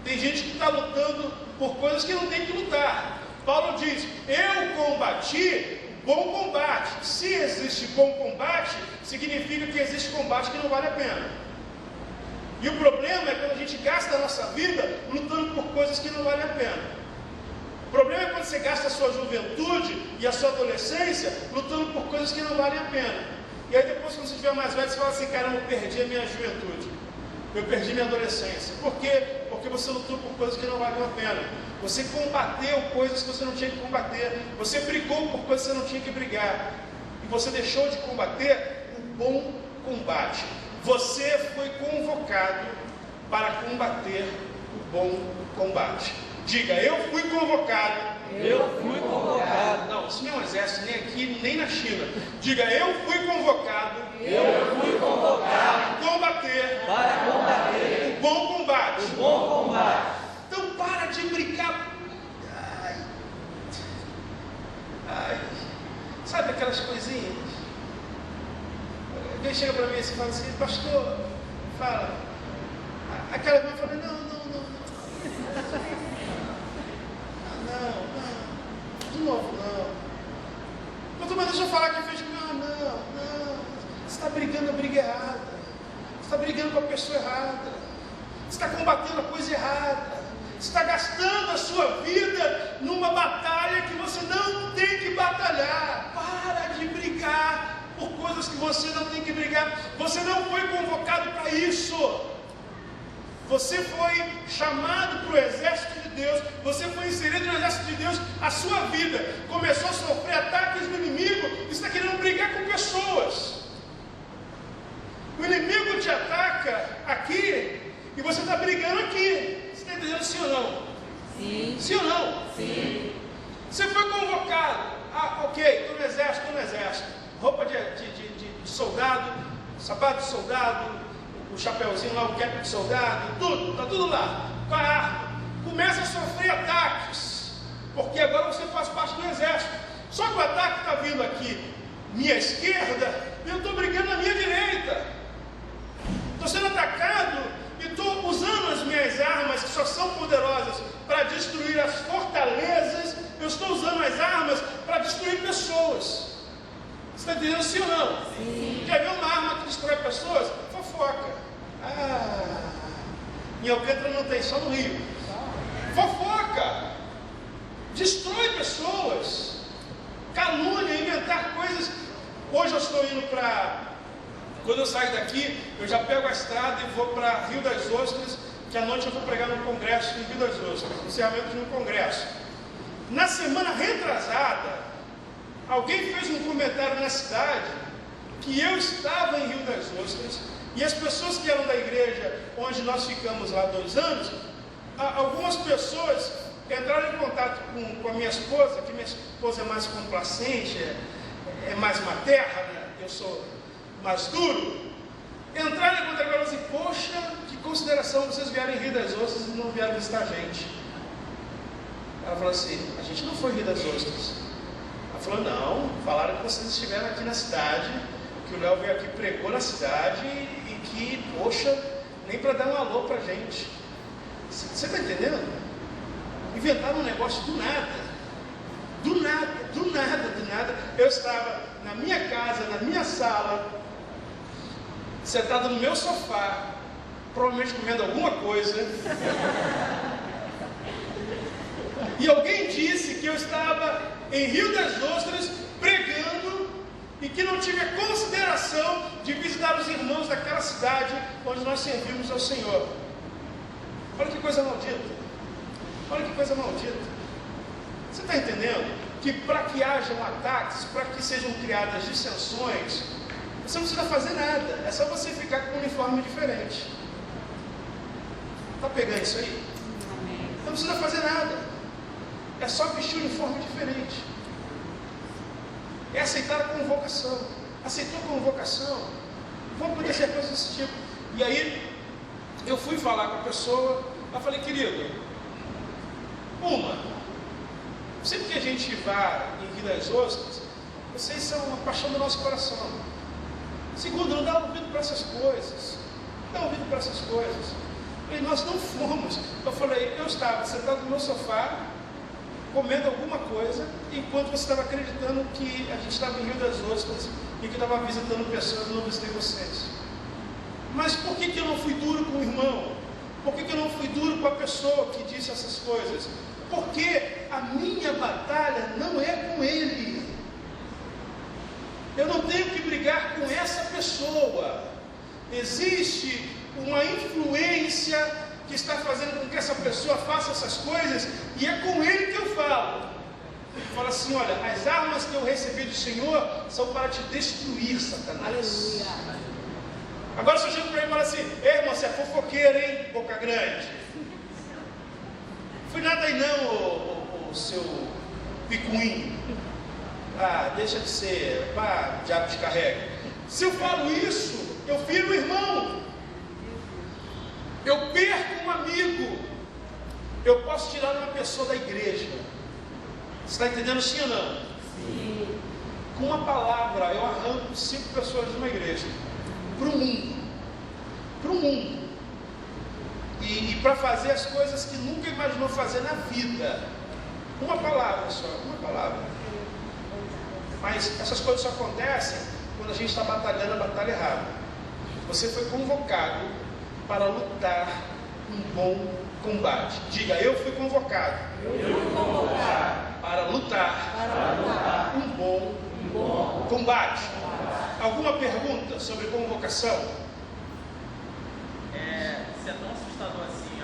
Tem gente que está lutando por coisas que não tem que lutar. Paulo diz, eu combati o bom combate. Se existe bom combate, significa que existe combate que não vale a pena. E o problema é quando a gente gasta a nossa vida lutando por coisas que não valem a pena. O problema é quando você gasta a sua juventude e a sua adolescência lutando por coisas que não valem a pena. E aí depois, quando você estiver mais velho, você fala assim, caramba, eu perdi a minha juventude. Eu perdi minha adolescência. Por quê? Porque você lutou por coisas que não valem a pena. Você combateu coisas que você não tinha que combater. Você brigou por coisas que você não tinha que brigar. E você deixou de combater o bom combate. Você foi convocado para combater o bom combate. Diga, eu fui convocado. Não, isso não é um exército, nem aqui, nem na China. Diga, eu fui convocado. Para combater o bom combate. Então para de brincar. Sabe aquelas coisinhas? Alguém chega para mim e fala assim, pastor, fala. Aquela irmã fala, não. De novo, não. Mas deixa eu falar que fez. Não. Você está brigando a briga errada. Você está brigando com a pessoa errada. Você está combatendo a coisa errada. Você está gastando a sua vida numa batalha que você não tem que batalhar. Para de brigar por coisas que você não tem que brigar. Você não foi convocado para isso. Você foi chamado para o exército de Deus. Você foi inserido no exército de Deus. A sua vida começou a sofrer ataques do inimigo. E está querendo brigar com pessoas. O inimigo te ataca aqui e você está brigando aqui. Você está entendendo sim ou não? Sim ou não? Sim. Você foi convocado. Ok, estou no exército. Roupa de soldado, sapato de soldado, o chapeuzinho lá, o cap de soldado, tudo, está tudo lá, com a arma. Começa a sofrer ataques, porque agora você faz parte do exército. Só que o ataque está vindo aqui, minha esquerda, e eu estou brigando na minha direita. Estou sendo atacado e estou usando as minhas armas, que só são poderosas, para destruir as fortalezas. Eu estou usando as armas para destruir pessoas. Você está entendendo sim ou não? Sim. Quer ver uma arma que destrói pessoas? Fofoca. Em Alcântara não tem, só no Rio. Fofoca. Destrói pessoas. Calúnia, inventar coisas. Hoje eu estou indo para... Quando eu saio daqui, eu já pego a estrada e vou para Rio das Ostras, que à noite eu vou pregar no congresso em Rio das Ostras, encerramento de um congresso. Na semana retrasada, alguém fez um comentário na cidade que eu estava em Rio das Ostras e as pessoas que eram da igreja onde nós ficamos lá 2 anos, algumas pessoas entraram em contato com a minha esposa, que minha esposa é mais complacente, é mais materna, né? Eu sou mais duro. Entraram em contato com ela e assim, poxa, que consideração vocês vieram em Rio das Ostras e não vieram visitar a gente. Ela falou assim, a gente não foi em Rio das Ostras. Ela falou, não, falaram que vocês estiveram aqui na cidade, que o Léo veio aqui, pregou na cidade e que, poxa, nem para dar um alô pra gente. Você está entendendo? Inventaram um negócio do nada. Do nada. Eu estava na minha casa, na minha sala, sentado no meu sofá, provavelmente comendo alguma coisa. E alguém disse que eu estava em Rio das Ostras pregando e que não tive a consideração de visitar os irmãos daquela cidade onde nós servimos ao Senhor. Olha que coisa maldita. Você está entendendo? Que para que hajam ataques, para que sejam criadas dissensões, você não precisa fazer nada. É só você ficar com um uniforme diferente. Está pegando isso aí? Não precisa fazer nada. É só vestir um uniforme diferente. É aceitar a convocação. Aceitou a convocação, vão acontecer coisas desse tipo. E aí, eu fui falar com a pessoa, eu falei, querido, sempre que a gente vai em Rio das Ostras, vocês são a paixão do nosso coração. Segundo, não dá ouvido para essas coisas. Não dá ouvido para essas coisas. E nós não fomos. Eu falei, eu estava sentado no meu sofá, comendo alguma coisa, enquanto você estava acreditando que a gente estava em Rio das Ostras e que estava visitando pessoas e não visitei vocês. Mas por que eu não fui duro com o irmão? Por que eu não fui duro com a pessoa que disse essas coisas? Porque a minha batalha não é com ele. Eu não tenho que brigar com essa pessoa. Existe uma influência que está fazendo com que essa pessoa faça essas coisas, e é com ele que eu falo. Ele fala assim, olha, as armas que eu recebi do Senhor são para te destruir, Satanás. Aleluia. Agora se eu chego para ele e falo assim, irmão, você é fofoqueiro, hein, boca grande. Fui nada aí não, o seu picuinho. Deixa de ser, diabo te carrega. Se eu falo isso, eu viro irmão. Eu perco um amigo. Eu posso tirar uma pessoa da igreja. Você está entendendo sim ou não? Sim. Com uma palavra, eu arranco 5 pessoas de uma igreja. Para o mundo. Para o mundo. E para fazer as coisas que nunca imaginou fazer na vida. Uma palavra só, uma palavra. Mas essas coisas só acontecem quando a gente está batalhando a batalha errada. Você foi convocado para lutar um bom combate. Diga, eu fui convocado. Para lutar um bom combate. Alguma pergunta sobre convocação? Se é tão assustador assim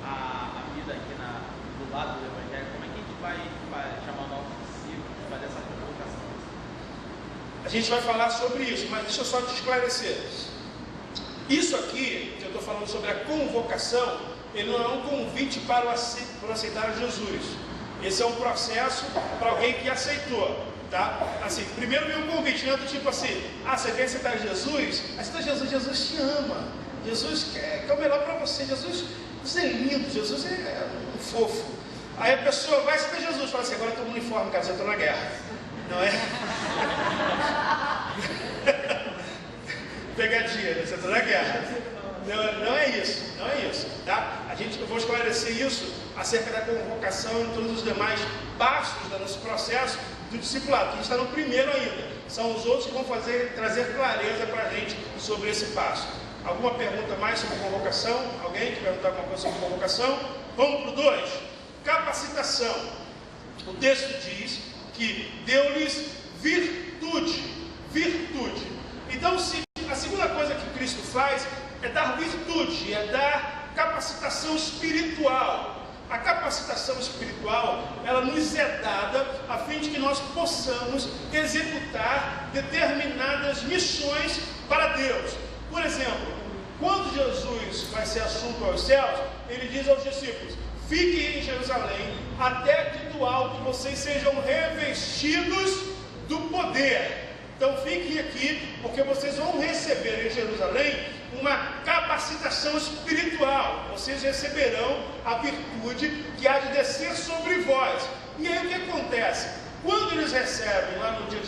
a vida aqui do lado do Evangelho, como é que a gente vai chamar o nosso discípulo de fazer essa convocação? A gente vai falar sobre isso, mas deixa eu só te esclarecer. Isso aqui, que eu estou falando sobre a convocação, ele não é um convite para aceitar Jesus. Esse é um processo para alguém que aceitou, tá? Assim, primeiro vem um convite, não é do tipo assim, você quer aceitar Jesus? Aceita Jesus, Jesus te ama. Jesus quer o melhor para você. Jesus é lindo, Jesus é um fofo. Aí a pessoa vai aceitar Jesus, fala assim, agora eu estou no uniforme, cara, você está na guerra. Não é? Pegadinha, né? Você está na guerra. Não é isso, tá? Eu vou esclarecer isso acerca da convocação e todos os demais passos do nosso processo do discipulado, que a gente está no primeiro ainda. São os outros que vão trazer clareza para a gente sobre esse passo. Alguma pergunta mais sobre convocação? Alguém que perguntar alguma coisa sobre convocação? Vamos para o 2. Capacitação. O texto diz que deu-lhes virtude. Então, a segunda coisa que Cristo faz é dar virtude, é dar capacitação espiritual. A capacitação espiritual, ela nos é dada a fim de que nós possamos executar determinadas missões para Deus. Por exemplo, quando Jesus vai ser assunto aos céus, ele diz aos discípulos, fiquem em Jerusalém, até que do alto vocês sejam revestidos do poder. Então fiquem aqui, porque vocês vão receber em Jerusalém uma capacitação espiritual. Vocês receberão a virtude que há de descer sobre vós. E aí o que acontece? Quando eles recebem lá no dia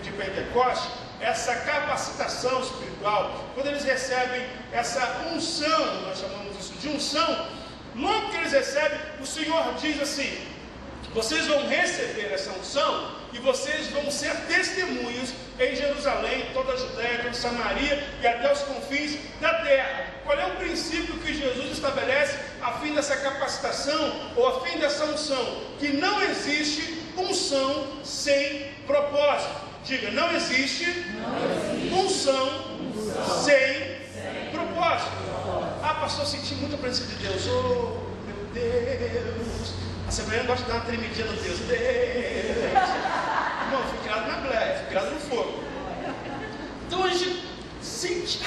de Pentecostes, essa capacitação espiritual, quando eles recebem essa unção, nós chamamos isso de unção, logo que eles recebem, o Senhor diz assim, vocês vão receber essa unção e vocês vão ser testemunhas em Jerusalém, toda a Judéia, toda a Samaria e até os confins da terra. Qual é o princípio que Jesus estabelece a fim dessa capacitação ou a fim dessa unção? Que não existe unção sem propósito. Diga, não existe unção sem propósito. Pastor, eu senti muito a presença de Deus. Oh, meu Deus. A Assembleia gosta de dar uma tremidinha no Deus. Irmão, fui criado na bleia, fui criado no fogo. Então a gente sente,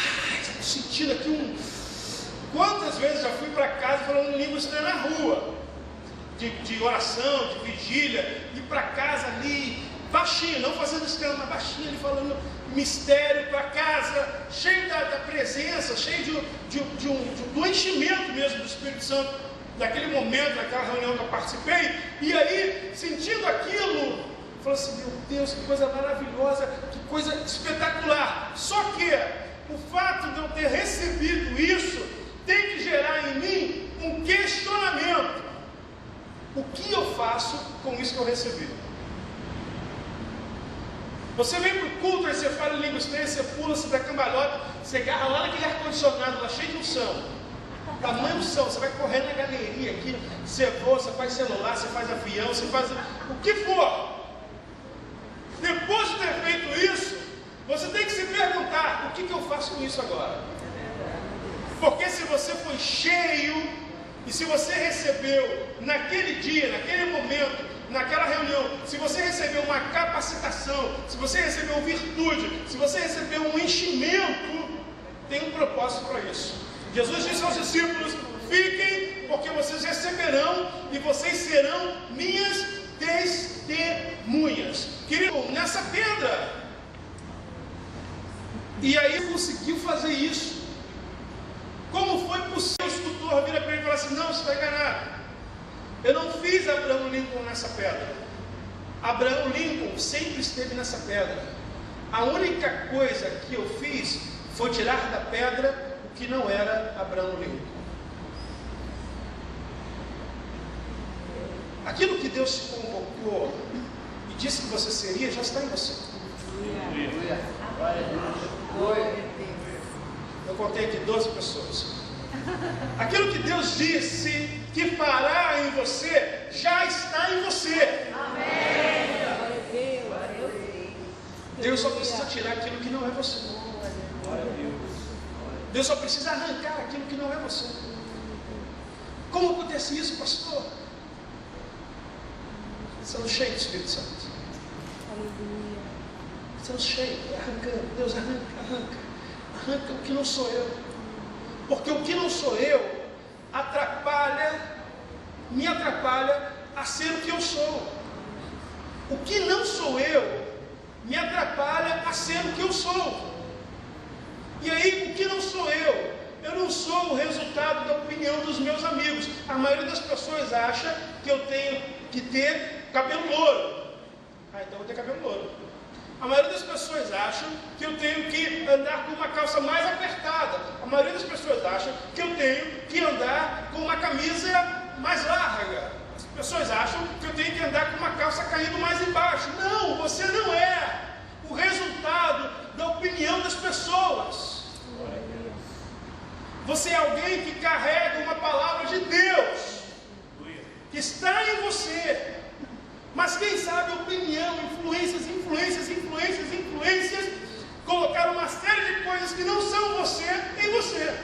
sentindo aqui Quantas vezes já fui para casa falando em língua estranha na rua, de oração, de vigília, ir para casa ali, baixinho, não fazendo escândalo, mas baixinho, ali falando mistério para casa, cheio da presença, cheio do enchimento mesmo do Espírito Santo, daquele momento, daquela reunião que eu participei, e aí, sentindo aquilo, falou assim, meu Deus, que coisa maravilhosa, que coisa espetacular. Só que o fato de eu ter recebido isso tem que gerar em mim um questionamento. O que eu faço com isso que eu recebi? Você vem para o culto, aí você fala em língua estranha, você pula, você dá cambalhota, você agarra lá naquele ar-condicionado, lá cheio de unção. Tamanho unção, você vai correr na galeria aqui, você voa, você faz celular, você faz avião, você faz o que for. Depois de ter feito isso, você tem que se perguntar, o que eu faço com isso agora? Porque se você foi cheio, e se você recebeu naquele dia, naquele momento, naquela reunião, se você recebeu uma capacitação, se você recebeu virtude, se você recebeu um enchimento, tem um propósito para isso. Jesus disse aos discípulos, fiquem, porque vocês receberão e vocês serão minhas testemunhas. Querido, nessa pedra. E aí conseguiu fazer isso. Como foi possível? O escultor vira para ele e fala assim, não, você está enganado. Eu não fiz Abraham Lincoln nessa pedra. Abraham Lincoln sempre esteve nessa pedra. A única coisa que eu fiz foi tirar da pedra o que não era Abraham Lincoln. Aquilo que Deus te convocou e disse que você seria, já está em você. Eu contei aqui 12 pessoas. Aquilo que Deus disse que fará em você, já está em você. Deus só precisa tirar aquilo que não é você. Deus só precisa arrancar aquilo que não é você. Como acontece isso, pastor? Sendo cheio do Espírito Santo. Sendo cheio, arrancando. Deus arranca o que não sou eu. Porque o que não sou eu me atrapalha a ser o que eu sou. O que não sou eu me atrapalha a ser o que eu sou. E aí, o que não sou eu não sou o resultado da opinião dos meus amigos. A maioria das pessoas acha que eu tenho que ter cabelo louro. Então eu vou ter cabelo louro. A maioria das pessoas acham que eu tenho que andar com uma calça mais apertada. A maioria das pessoas acham que eu tenho que andar com uma camisa mais larga. As pessoas acham que eu tenho que andar com uma calça caindo mais embaixo. Não, você não é o resultado da opinião das pessoas. Você é alguém que carrega uma palavra de Deus, que está em você. Mas quem sabe opinião, influências, colocaram uma série de coisas que não são você em você.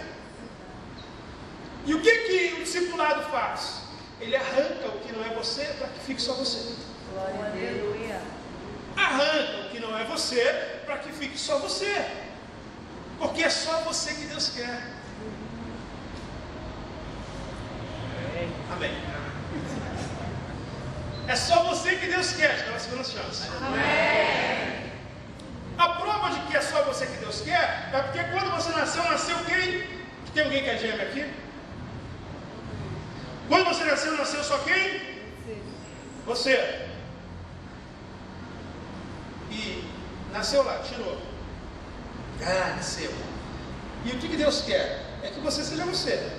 E o que o discipulado faz? Ele arranca o que não é você para que fique só você. Glória a Deus. Arranca o que não é você para que fique só você. Porque é só você que Deus quer. Amém. É só você que Deus quer, te dá uma segunda chance. Amém. A prova de que é só você que Deus quer é porque quando você nasceu quem? Tem alguém que é gêmeo aqui? Quando você nasceu só quem? Você. E nasceu lá, tirou. Nasceu. E o que Deus quer? É que você seja você.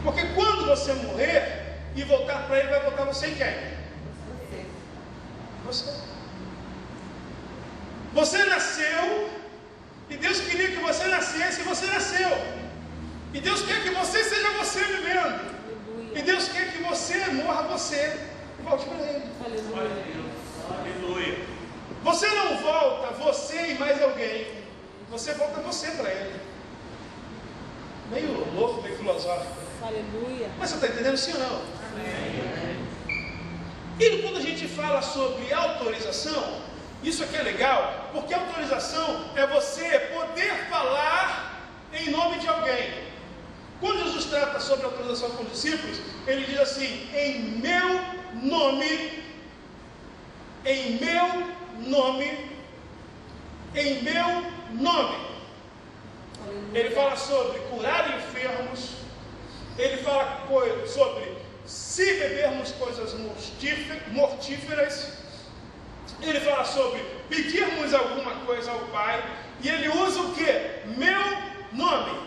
Porque quando você morrer e voltar para Ele, vai voltar você em quem? Você. Você nasceu e Deus queria que você nascesse e você nasceu. E Deus quer que você seja você vivendo. E Deus quer que você morra você e volte para Ele. Aleluia. Você não volta você e mais alguém. Você volta você para Ele. Meio louco, meio filosófico. Aleluia. Mas você está entendendo sim ou não? Amém. E quando a gente fala sobre autorização, isso aqui é legal, porque autorização é você poder falar em nome de alguém. Quando Jesus trata sobre a autorização com os discípulos, ele diz assim: em meu nome, em meu nome, em meu nome. Ele fala sobre curar enfermos, ele fala sobre se bebermos coisas mortíferas, ele fala sobre pedirmos alguma coisa ao Pai, e ele usa o que? Meu nome.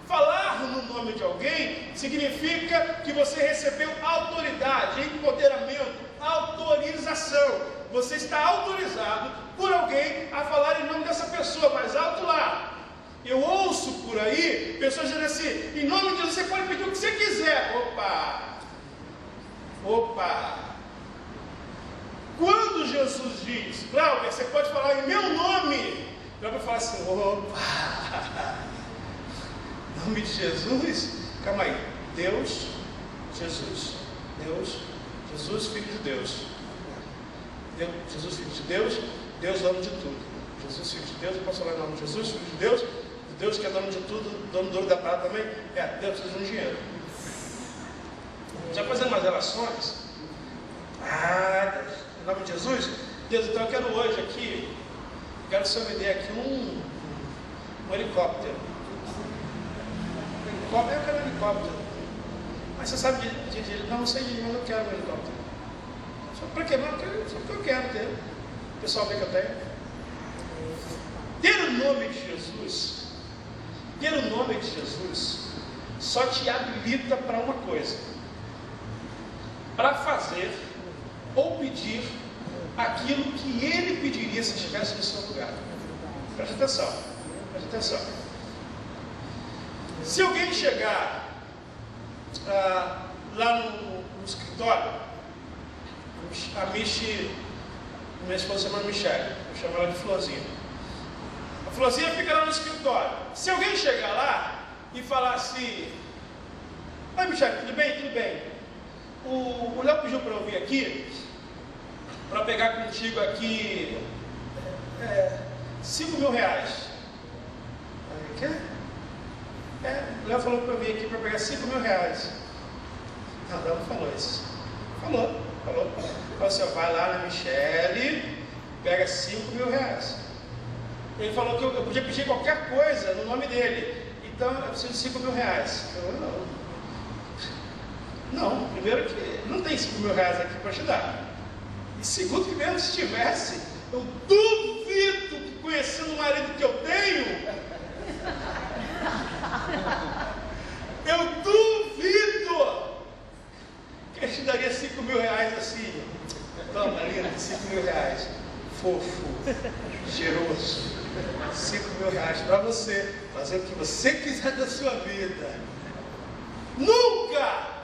Falar no nome de alguém significa que você recebeu autoridade, empoderamento, autorização. Você está autorizado por alguém a falar em nome dessa pessoa, mais alto lá. Eu ouço por aí pessoas dizendo assim: em nome de Jesus você pode pedir o que você quiser. Opa! Quando Jesus diz: Cláudia, você pode falar em meu nome, Cláudia fala assim: opa! Em nome de Jesus? Calma aí. Deus, Jesus. Deus, Jesus, Filho de Deus. Jesus, Filho de Deus, Deus, dono de tudo. Jesus, Filho de Deus, eu posso falar em nome de Jesus, Filho de Deus, Deus que é dono de tudo, dono do ouro da prata também. Deus precisa de um dinheiro. Já fazendo umas relações. Em nome de Jesus, Deus, então eu quero hoje aqui, quero que o Senhor me dê aqui um helicóptero. Eu quero um helicóptero. Mas você sabe dirigir? Não, sei dirigir, mas eu quero um helicóptero. Só para quê? Só porque eu quero ter. O pessoal vê que eu tenho. Ter o nome de Jesus, só te habilita para uma coisa: para fazer ou pedir aquilo que ele pediria se estivesse no seu lugar. Preste atenção, preste atenção. Se alguém chegar lá no escritório, a Michi, minha esposa chama Michele, eu chamo ela de Florzinha. A Florzinha fica lá no escritório. Se alguém chegar lá e falar assim: oi Michele, tudo bem? Tudo bem. O Léo pediu para eu vir aqui, para pegar contigo aqui R$5.000. Quê? O Léo falou para eu vir aqui para pegar R$5.000. Não falou isso. Falou. Você vai lá na Michele, pega R$5.000. Ele falou que eu podia pedir qualquer coisa no nome dele. Então eu preciso de R$5.000. Eu não, primeiro que não tem R$5.000 aqui para te dar. E segundo que mesmo se tivesse, eu duvido que, conhecendo o marido que eu tenho, eu duvido que ele te daria R$5.000 assim. Toma, linda, R$5.000. Fofo, cheiroso. R$5.000 para você fazer o que você quiser da sua vida. Nunca!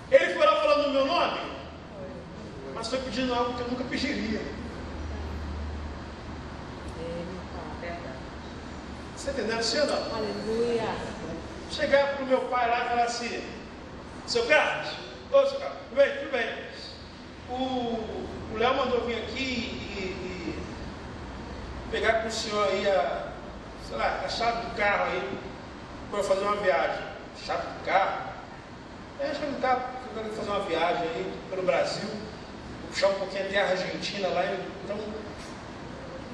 Ele foi lá falando no meu nome, mas foi pedindo algo que eu nunca pediria. Você entendeu, sim ou não? Aleluia. Chegar para o meu pai lá e falar assim: seu Carlos, seu Carlos, tudo bem. O Léo mandou vir aqui e pegar com o senhor aí a chave do carro aí, para eu fazer uma viagem. Chave do carro? Chave do carro, eu quero fazer uma viagem aí pelo Brasil, vou puxar um pouquinho até a Argentina lá, então,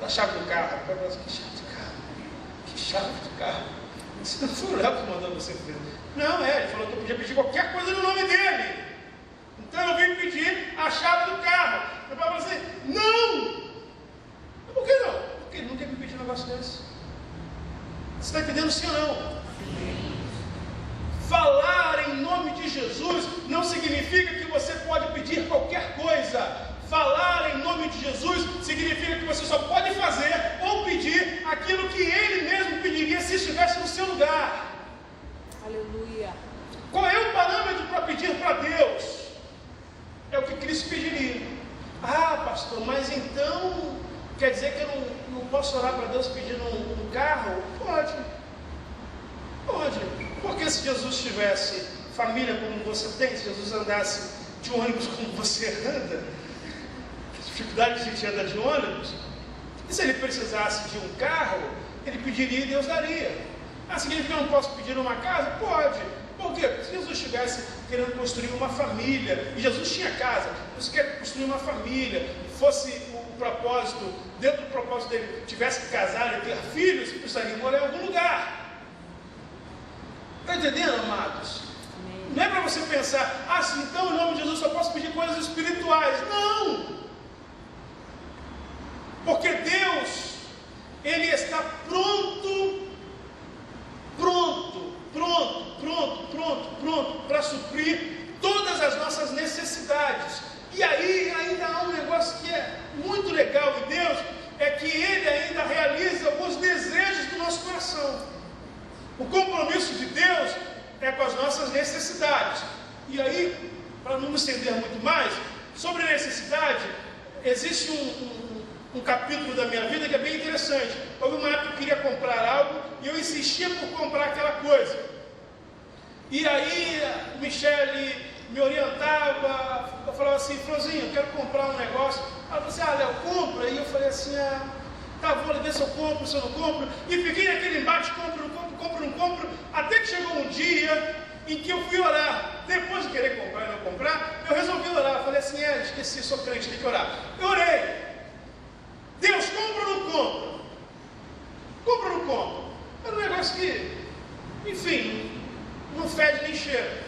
da chave do carro. Eu falei assim: que chave do carro? Que chave do carro? Isso não foi o Léo que mandou você fazer. Não, ele falou que eu podia pedir qualquer coisa no nome dele. Então eu vim pedir a chave do carro. Eu falei assim: não! Por que não? Porque ele nunca me pediu um negócio desse. Você está entendendo, sim ou não? Falar em nome de Jesus não significa que você pode pedir qualquer coisa. Falar em nome de Jesus significa que você só pode fazer ou pedir aquilo que Ele mesmo pediria se estivesse no seu lugar. Aleluia. Qual é o parâmetro para pedir para Deus? É o que Cristo pediria. Pastor, mas então quer dizer que eu não posso orar para Deus pedindo um carro? Pode. Porque se Jesus tivesse família como você tem, se Jesus andasse de ônibus como você anda, que dificuldade que a gente anda de ônibus, e se ele precisasse de um carro, ele pediria e Deus daria. Ah, significa que eu não posso pedir uma casa? Pode. Por quê? Se Jesus estivesse querendo construir uma família, e Jesus tinha casa, você quer construir uma família, fosse o propósito, dentro do propósito dele, tivesse que casar e ter filhos, precisaria morar em algum lugar. Está entendendo, amados? Não é para você pensar, ah, sim, então em nome de Jesus só posso pedir coisas espirituais. Não! Porque Deus, Ele está pronto para suprir todas as nossas necessidades. E aí ainda há um negócio que é muito legal em Deus, é que Ele ainda realiza alguns desejos do nosso coração. O compromisso de Deus é com as nossas necessidades. E aí, para não me estender muito mais, sobre necessidade, existe um capítulo da minha vida que é bem interessante. Houve uma época que eu queria comprar algo e eu insistia por comprar aquela coisa. E aí, Michele me orientava, eu falava assim, Frozinho, eu quero comprar um negócio. Ela falou assim, ah, Léo, compra. E eu falei assim, ah, tá, vou ver se eu compro, se eu não compro. E fiquei naquele embate, compro, não compro, até que chegou um dia em que eu fui orar. Depois de querer comprar e não comprar, eu resolvi orar. Eu falei assim, esqueci, sou crente, tem que orar. Eu orei. Deus, compra ou não compra? Compra ou não compra? Era um negócio que, enfim, não fede nem cheira.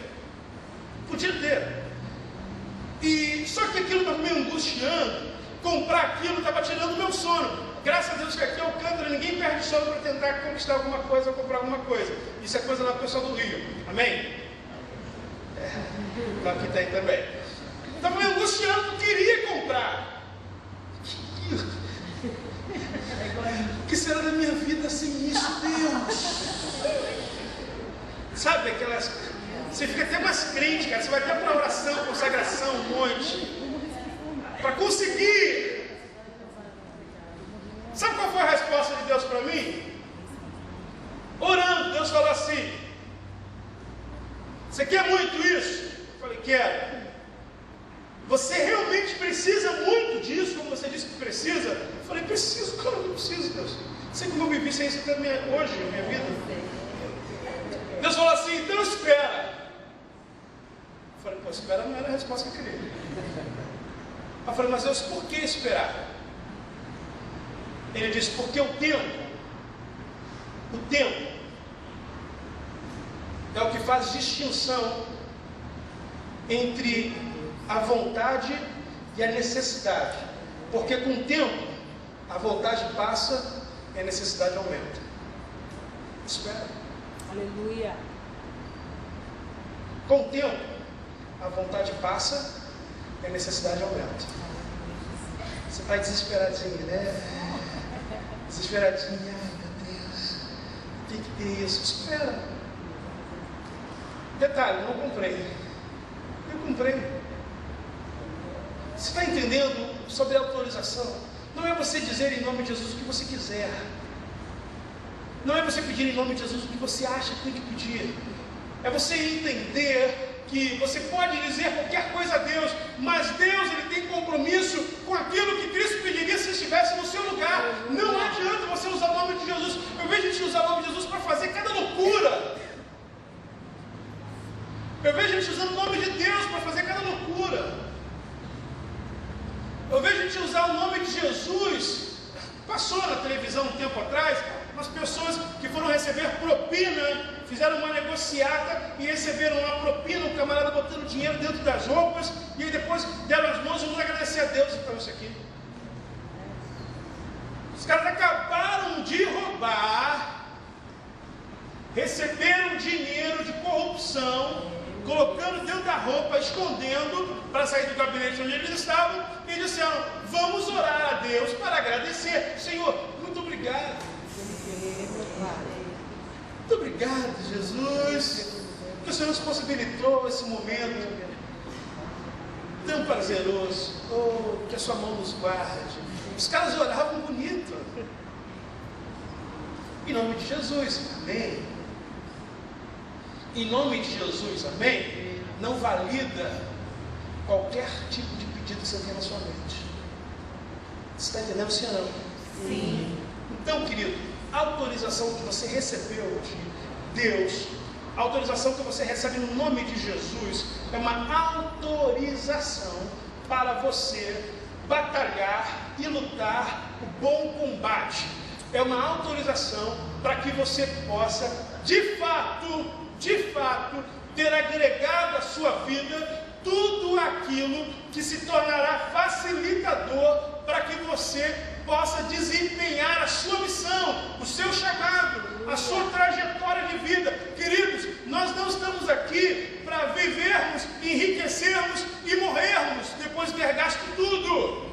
Podia ter. E só que aquilo estava me angustiando. Comprar aquilo estava tirando o meu sono. Graças a Deus que aqui é Alcântara, ninguém perde sono para tentar conquistar alguma coisa ou comprar alguma coisa. Isso é coisa lá do pessoal do Rio. Amém? Lá aqui tem também. Estava me angustiando, eu queria comprar. O que será da minha vida sem isso, Deus? Sabe aquelas... Você fica até mais crente, cara. Você vai até para oração, consagração, um monte. Para conseguir. Sabe qual foi a resposta de Deus para mim? Orando, Deus falou assim: você quer muito isso? Eu falei, quero. Você realmente precisa muito disso, como você disse que precisa? Eu falei, preciso, claro que eu preciso, Deus. Sei como eu vivi sem isso até hoje, na minha vida. Deus falou assim, então espera. Eu falei, pô, espera não era a resposta que eu queria. Eu falei, mas Deus, por que esperar? Ele disse, porque o tempo é o que faz distinção entre a vontade e a necessidade. Porque com o tempo, a vontade passa e a necessidade aumenta. Espera. Aleluia. Com o tempo, a vontade passa e a necessidade aumenta. Você está desesperadinho, né? Desesperadinho, ai meu Deus, tem que ter isso. Espera. Detalhe, não comprei. Eu comprei. Você está entendendo sobre a autorização? Não é você dizer em nome de Jesus o que você quiser. Não é você pedir em nome de Jesus o que você acha que tem que pedir. É você entender que você pode dizer qualquer coisa a Deus, mas Deus ele tem compromisso com aquilo que Cristo pediria se estivesse no seu lugar. Não adianta você usar o nome de Jesus. Eu vejo a gente usar o nome de Jesus para fazer cada loucura. Eu vejo a gente usando o nome de Deus para fazer cada loucura. Eu vejo a gente usar o nome de Jesus. Passou na televisão um tempo atrás, umas pessoas que foram receber propina, fizeram uma negociata e receberam uma propina, um camarada botando dinheiro dentro das roupas, e aí depois deram as mãos e vamos agradecer a Deus. Então isso aqui. Os caras acabaram de roubar, receberam dinheiro de corrupção, colocando dentro da roupa, escondendo, para sair do gabinete onde eles estavam, e disseram, vamos orar a Deus para agradecer. Senhor, muito obrigado. Muito obrigado, Jesus, que o Senhor nos possibilitou esse momento tão prazeroso. Oh, que a sua mão nos guarde. Os caras oravam bonito. Em nome de Jesus, amém. Em nome de Jesus, amém, não valida qualquer tipo de pedido que você tenha na sua mente. Você está entendendo, sim ou não? Sim. Então, querido, A autorização que você recebeu de Deus, a autorização que você recebe no nome de Jesus, é uma autorização para você batalhar e lutar o bom combate. É uma autorização para que você possa, de fato, ter agregado à sua vida tudo aquilo que se tornará facilitador para que você possa desempenhar a sua missão, o seu chamado, a sua trajetória de vida. Queridos, nós não estamos aqui para vivermos, enriquecermos e morrermos depois de ter gasto tudo.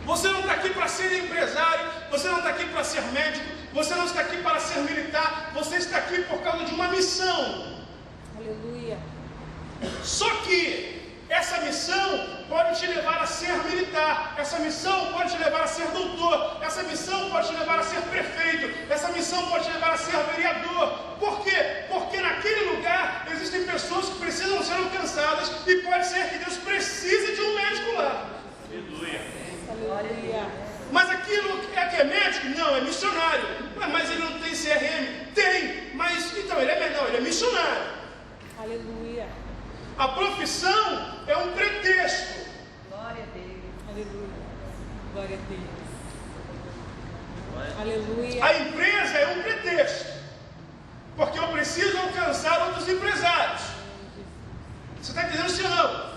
Você não está aqui para ser empresário, você não está aqui para ser médico, você não está aqui para ser militar, você está aqui por causa de uma missão. Aleluia. Só que essa missão pode te levar a ser militar, essa missão pode te levar a ser doutor, essa missão pode te levar a ser prefeito, essa missão pode te levar a ser vereador. Por quê? Porque naquele lugar existem pessoas que precisam ser alcançadas e pode ser que Deus precise de um médico lá. Aleluia. Mas aquilo que é médico? Não, é missionário. Mas ele não tem CRM? Tem, mas então ele é missionário. Aleluia. A profissão é um pretexto. Glória a Deus. Aleluia. Glória a Deus. Aleluia. A empresa é um pretexto, porque eu preciso alcançar outros empresários. Você está entendendo isso ou não?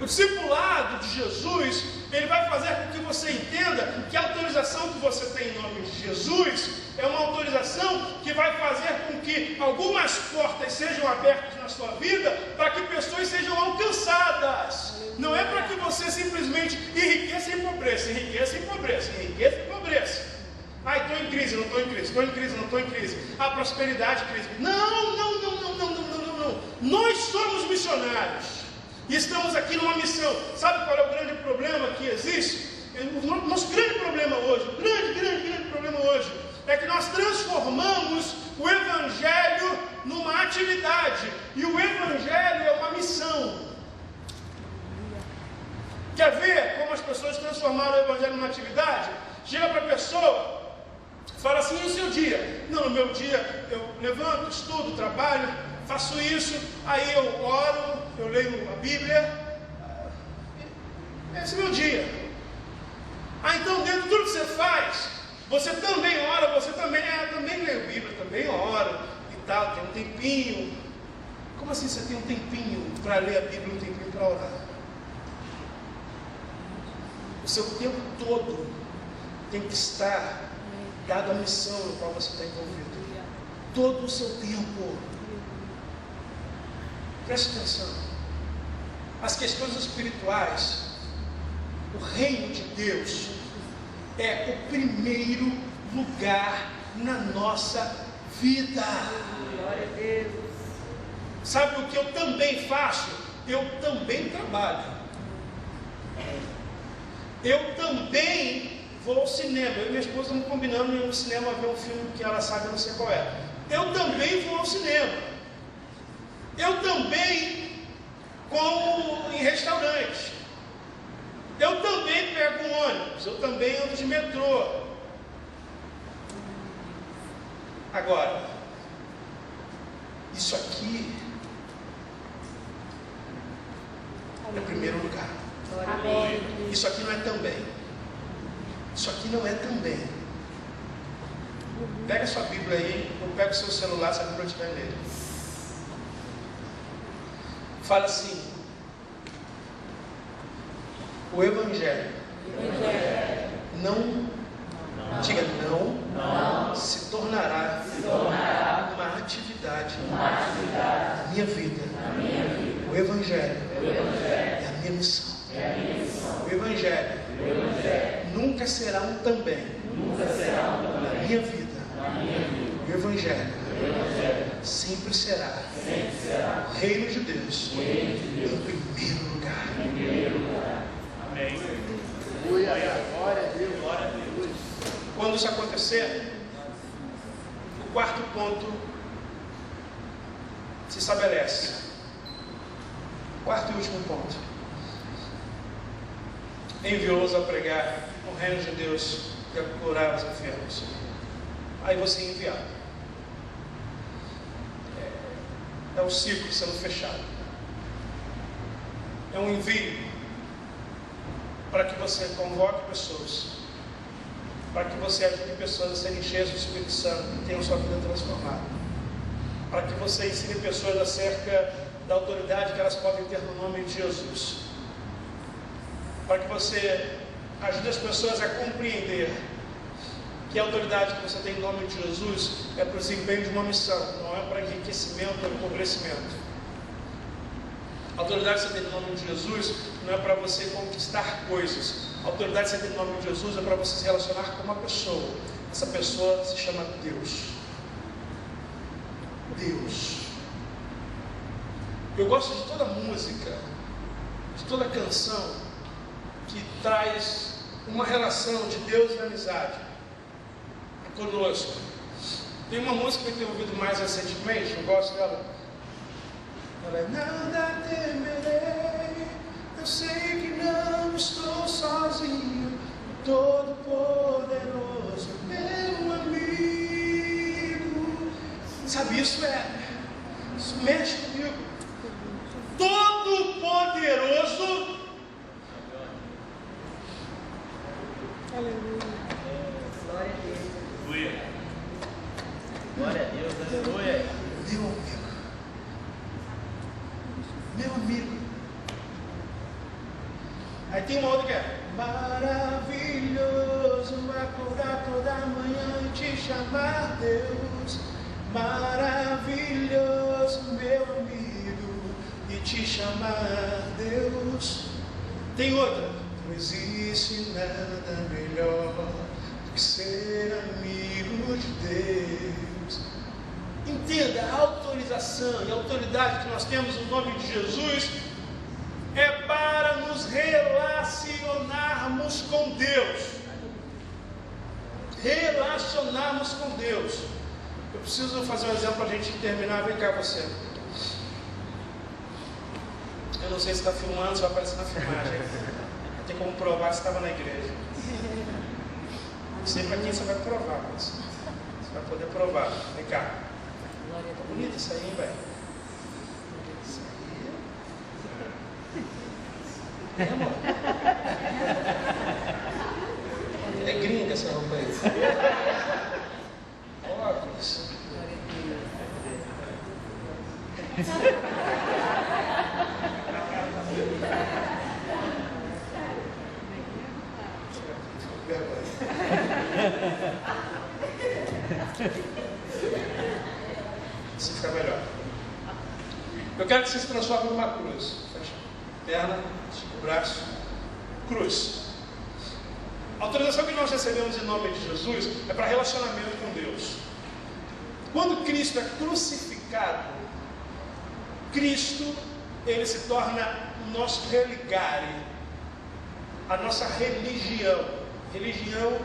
O discipulado de Jesus, ele vai fazer com que você entenda que a autorização que você tem em nome de Jesus é uma autorização que vai fazer com que algumas portas sejam abertas na sua vida para que pessoas sejam alcançadas. Não é para que você simplesmente enriqueça e empobreça, enriqueça e empobreça, enriqueça e empobreça. Estou em crise, não estou em crise, estou em crise, não estou em crise. Prosperidade, crise. Não. Nós somos missionários. E estamos aqui numa missão. Sabe qual é o grande problema que existe? O nosso grande problema hoje, grande problema hoje, é que nós transformamos o Evangelho numa atividade. E o Evangelho é uma missão. Quer ver como as pessoas transformaram o Evangelho numa atividade? Chega para a pessoa, fala assim, e o seu dia? Não, no meu dia eu levanto, estudo, trabalho, faço isso, aí eu oro, eu leio a Bíblia. Esse é o meu dia. Então dentro de tudo que você faz, você também ora, você também leio a Bíblia, também oro e tal, tem um tempinho. Como assim você tem um tempinho para ler a Bíblia e um tempinho para orar? O seu tempo todo tem que estar dado à missão no qual você está envolvido. Todo o seu tempo. Preste atenção. As questões espirituais, o reino de Deus é o primeiro lugar na nossa vida. Glória a Deus. Sabe o que eu também faço? Eu também trabalho. Eu também vou ao cinema. Eu e minha esposa não combinamos em ir ao cinema ver um filme que ela sabe, eu não sei qual é. Eu também vou ao cinema. Eu também como em restaurante. Eu também pego um ônibus. Eu também ando de metrô. Agora, isso aqui é o primeiro lugar. Amém. Isso aqui não é também. Isso aqui não é também. Pega a sua Bíblia aí, ou pega o seu celular, se a Bíblia estiver nele. Fala assim: o Evangelho não, diga não, se tornará uma atividade na minha vida. O Evangelho é a minha missão. O Evangelho nunca será um também na minha vida. O Evangelho sempre será o reino de Deus em primeiro lugar. Amém. Glória a Deus. Quando isso acontecer, o quarto ponto se estabelece. Quarto e último ponto. Enviou-os a pregar o reino de Deus para curar os enfermos. Aí você é enviado. É um ciclo sendo fechado. É um envio para que você convoque pessoas, para que você ajude pessoas a serem cheias do Espírito Santo e tenham sua vida transformada, para que você ensine pessoas acerca da autoridade que elas podem ter no nome de Jesus, para que você ajude as pessoas a compreender que a autoridade que você tem em nome de Jesus é para o desempenho de uma missão, não é para enriquecimento ou empobrecimento. A autoridade que você tem no nome de Jesus não é para você conquistar coisas. A autoridade que você tem no nome de Jesus é para você se relacionar com uma pessoa. Essa pessoa se chama Deus. Deus. Eu gosto de toda música, de toda canção que traz uma relação de Deus e amizade conosco. Tem uma música que eu tenho ouvido mais recentemente, eu gosto dela. Ela é: nada temerei, eu sei que não estou sozinho, Todo-Poderoso, meu amigo. Sabe, isso mexe comigo. Todo-Poderoso. Aleluia. Glória a Deus. Glória a Deus, aleluia. Meu amigo. Aí tem uma outra que é: maravilhoso acordar toda manhã e te chamar Deus. Maravilhoso, meu amigo, e te chamar Deus. Tem outra: não existe nada melhor do que ser amigo de Deus. Entenda, a autorização e a autoridade que nós temos no nome de Jesus é para nos relacionarmos com Deus. Relacionarmos com Deus. Eu preciso fazer um exemplo para a gente terminar. Vem cá você. Eu não sei se está filmando, se vai aparecer na filmagem. Não tem como provar se estava na igreja. Não sei para quem você vai provar, mas você vai poder provar. Vem cá. Tá bonito isso aí, hein, velho? Isso aí. É, amor? É gringa essa roupa aí. Óculos. Se ficar melhor. Eu quero que você se transforme numa cruz. Fecha. Perna, o braço, cruz. A autorização que nós recebemos em nome de Jesus é para relacionamento com Deus. Quando Cristo é crucificado, Cristo, ele se torna o nosso religare, a nossa religião. Religião, o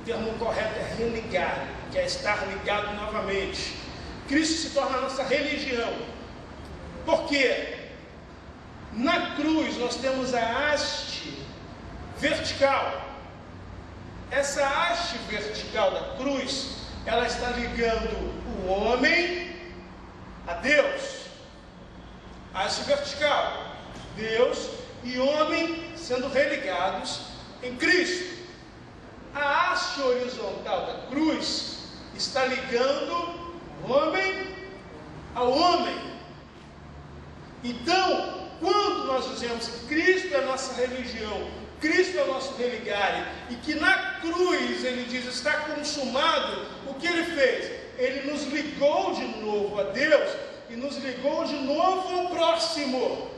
termo correto é religare, que é estar ligado novamente. Cristo se torna a nossa religião. Por quê? Na cruz nós temos a haste vertical. Essa haste vertical da cruz, ela está ligando o homem a Deus. A haste vertical, Deus e homem sendo religados em Cristo. A haste horizontal da cruz está ligando o homem ao homem. Então, quando nós dizemos que Cristo é a nossa religião, Cristo é o nosso religare, e que na cruz ele diz: está consumado, o que ele fez? Ele nos ligou de novo a Deus e nos ligou de novo ao próximo.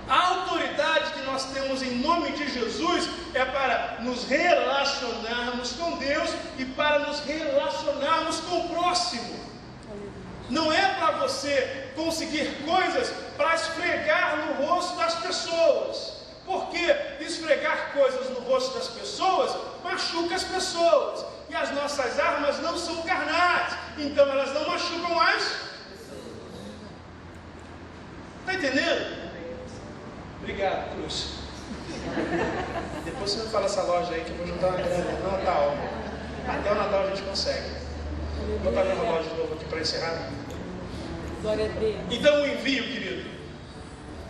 A autoridade que nós temos em nome de Jesus é para nos relacionarmos com Deus e para nos relacionarmos com o próximo. Não é para você conseguir coisas para esfregar no rosto das pessoas. Porque esfregar coisas no rosto das pessoas machuca as pessoas. E as nossas armas não são carnais, então elas não machucam mais. Está entendendo? Obrigado, cruz. Depois você me fala essa loja aí que eu vou juntar uma grana no Natal. Até o Natal a gente consegue. Vou botar minha loja de novo aqui para encerrar. Glória a Deus. Então o envio, querido,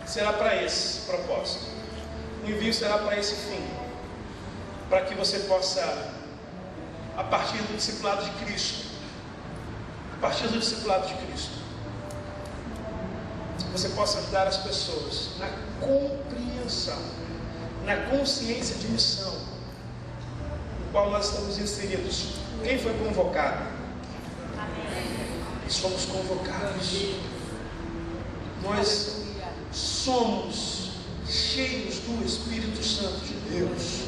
será para esse propósito. O envio será para esse fim. Para que você possa, a partir do discipulado de Cristo, você possa ajudar as pessoas na compreensão, na consciência de missão, no qual nós estamos inseridos. Quem foi convocado? E somos convocados. Nós somos cheios do Espírito Santo de Deus.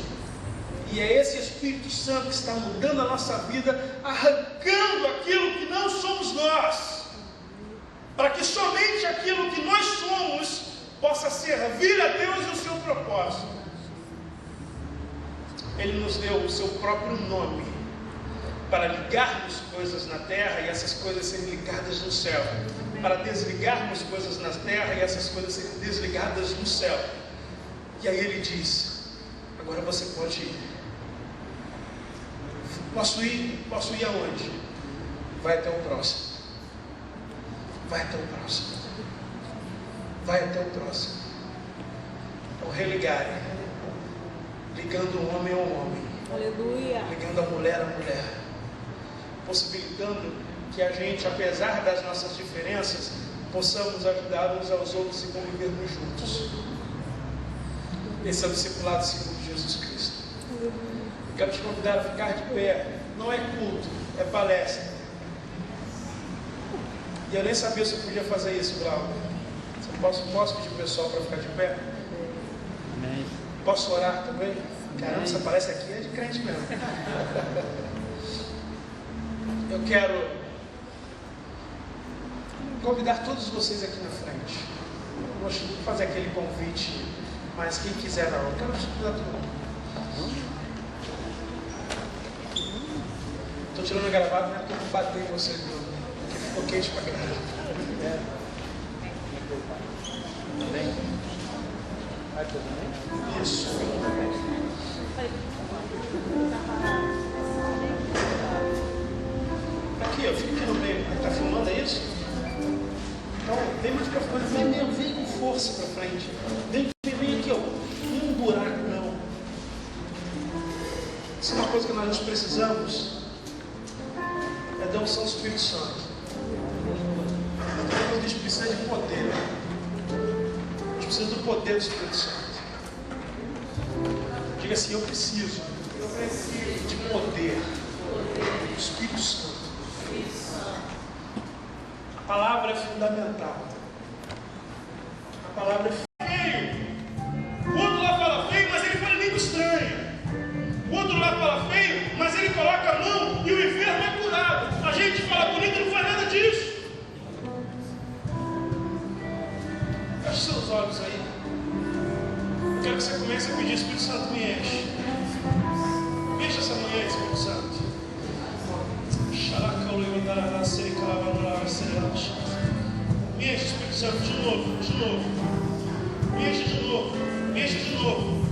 E é esse Espírito Santo que está mudando a nossa vida, arrancando aquilo que não somos nós, para que somente aquilo que nós somos possa servir a Deus e o seu propósito. Ele nos deu o seu próprio nome para ligarmos coisas na terra e essas coisas serem ligadas no céu, para desligarmos coisas na terra e essas coisas serem desligadas no céu. E aí ele diz: agora você pode ir. Posso ir aonde? Vai até o próximo. Vai até o próximo. Vai até o próximo. Então religarem, ligando o homem ao homem, Aleluia. ligando a mulher, possibilitando que a gente, apesar das nossas diferenças, possamos ajudar uns aos outros e convivermos juntos. Esse é o discipulado segundo Jesus Cristo. Quero te convidar a ficar de pé. Não é culto, é palestra. E eu nem sabia se eu podia fazer isso, Glauco. Posso pedir o pessoal para ficar de pé? Posso orar também? Caramba, essa palestra aqui é de crente mesmo. Eu quero convidar todos vocês aqui na frente. Vou fazer aquele convite, mas quem quiser não. Eu quero te convidar todo mundo. Estou tirando a gravata, né? Porque eu bater em vocês, porque ficou quente pra caralho. Isso. Aqui, ó, fica aqui no meio. Está filmando, é isso? Então, vem mais pra frente, vem com força pra frente. Vem aqui, ó. Um buraco, não. Se é uma coisa que nós precisamos, é da unção do Espírito Santo. A gente precisa de poder. A gente precisa do poder do Espírito Santo. Diga assim: eu preciso de poder do Espírito Santo. A palavra é fundamental. A palavra é feio. O outro lá fala feio, mas ele fala língua estranha. O outro lá fala feio, mas ele coloca a mão e o enfermo é curado. A gente fala bonito e não faz nada disso. Feche seus olhos aí. Eu quero que você comece a pedir: Espírito Santo, me enche. Me enche essa manhã, Espírito Santo. Me enche, Espírito Santo, de novo. Me enche de novo.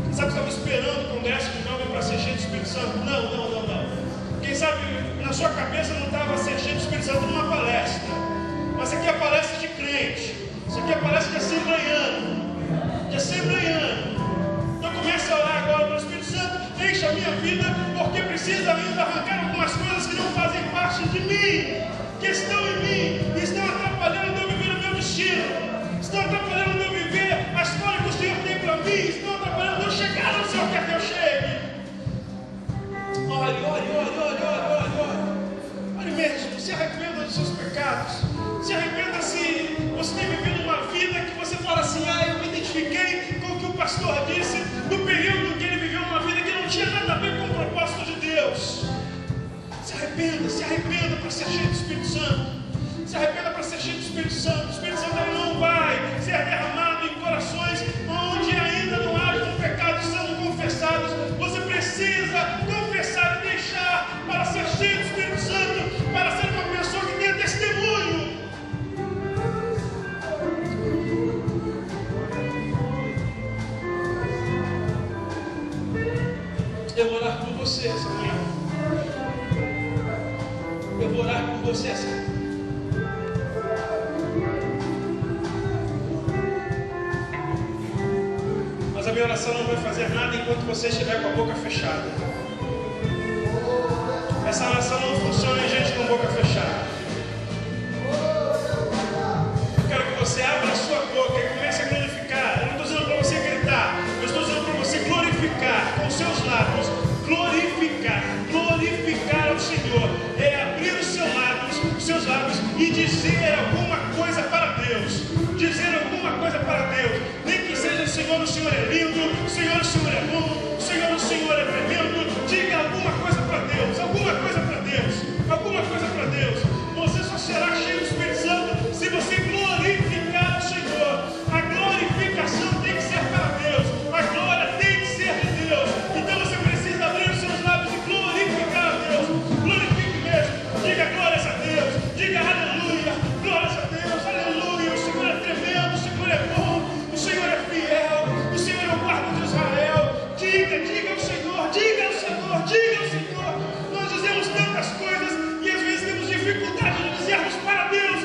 Quem sabe estava esperando o congresso de jovem para ser cheio do Espírito Santo? Não. Quem sabe na sua cabeça não estava ser cheio do Espírito Santo numa palestra. Mas aqui é a palestra de crente. Isso aqui é a palestra de assembleiano. Então comece a orar agora para o Espírito Santo: enche a minha vida, porque precisa ainda arrancar algumas coisas que não fazem parte de mim, que estão em mim e estão atrapalhando de eu viver o meu destino, estão atrapalhando de eu viver a história que o Senhor tem para mim, estão atrapalhando de eu chegar onde o Senhor quer que eu chegue. Ore mesmo, se arrependa dos seus pecados, se arrependa se você tem vivido uma vida que você fala assim: eu me identifiquei com o que o pastor disse, no período que ele viveu uma vida que não tinha nada a ver com o propósito de Deus. Se arrependa para ser cheio do Espírito Santo. Se arrependa para ser cheio do Espírito Santo. O Espírito Santo não vai ser derramado em corações onde ainda não hajam pecados sendo confessados. Você precisa confessar e deixar para ser cheio do Espírito Santo, para ser uma pessoa que tenha testemunho. você essa manhã. Eu vou orar por você essa manhã. Mas a minha oração não vai fazer nada enquanto você estiver com a boca fechada. Essa oração não funciona em gente com boca fechada. Eu quero que você abra a sua boca e comece a glorificar. Eu não estou dizendo para você gritar, eu estou dizendo para você glorificar com os seus lábios. Glorificar ao Senhor é abrir os seus lábios e dizer alguma coisa para Deus. Dizer alguma coisa para Deus. Nem que seja Senhor, o Senhor é lindo, Senhor, o Senhor é bom, Senhor, o Senhor é tremendo. Diga alguma coisa para Deus, alguma coisa para Deus, alguma coisa para Deus. Você só será cheio do Espírito Santo se você glorificar ao Senhor. A glorificação tem que ser para Deus, a glória tem que ser de Deus. Então você precisa abrir os seus lábios e glorificar a Deus. Glorifique mesmo, diga glórias a Deus, diga aleluia, glórias a Deus, aleluia. O Senhor é tremendo, o Senhor é bom, o Senhor é fiel, o Senhor é o guarda de Israel. Diga ao Senhor, diga ao Senhor, diga ao Senhor. Nós dizemos tantas coisas e às vezes temos dificuldade de dizermos para Deus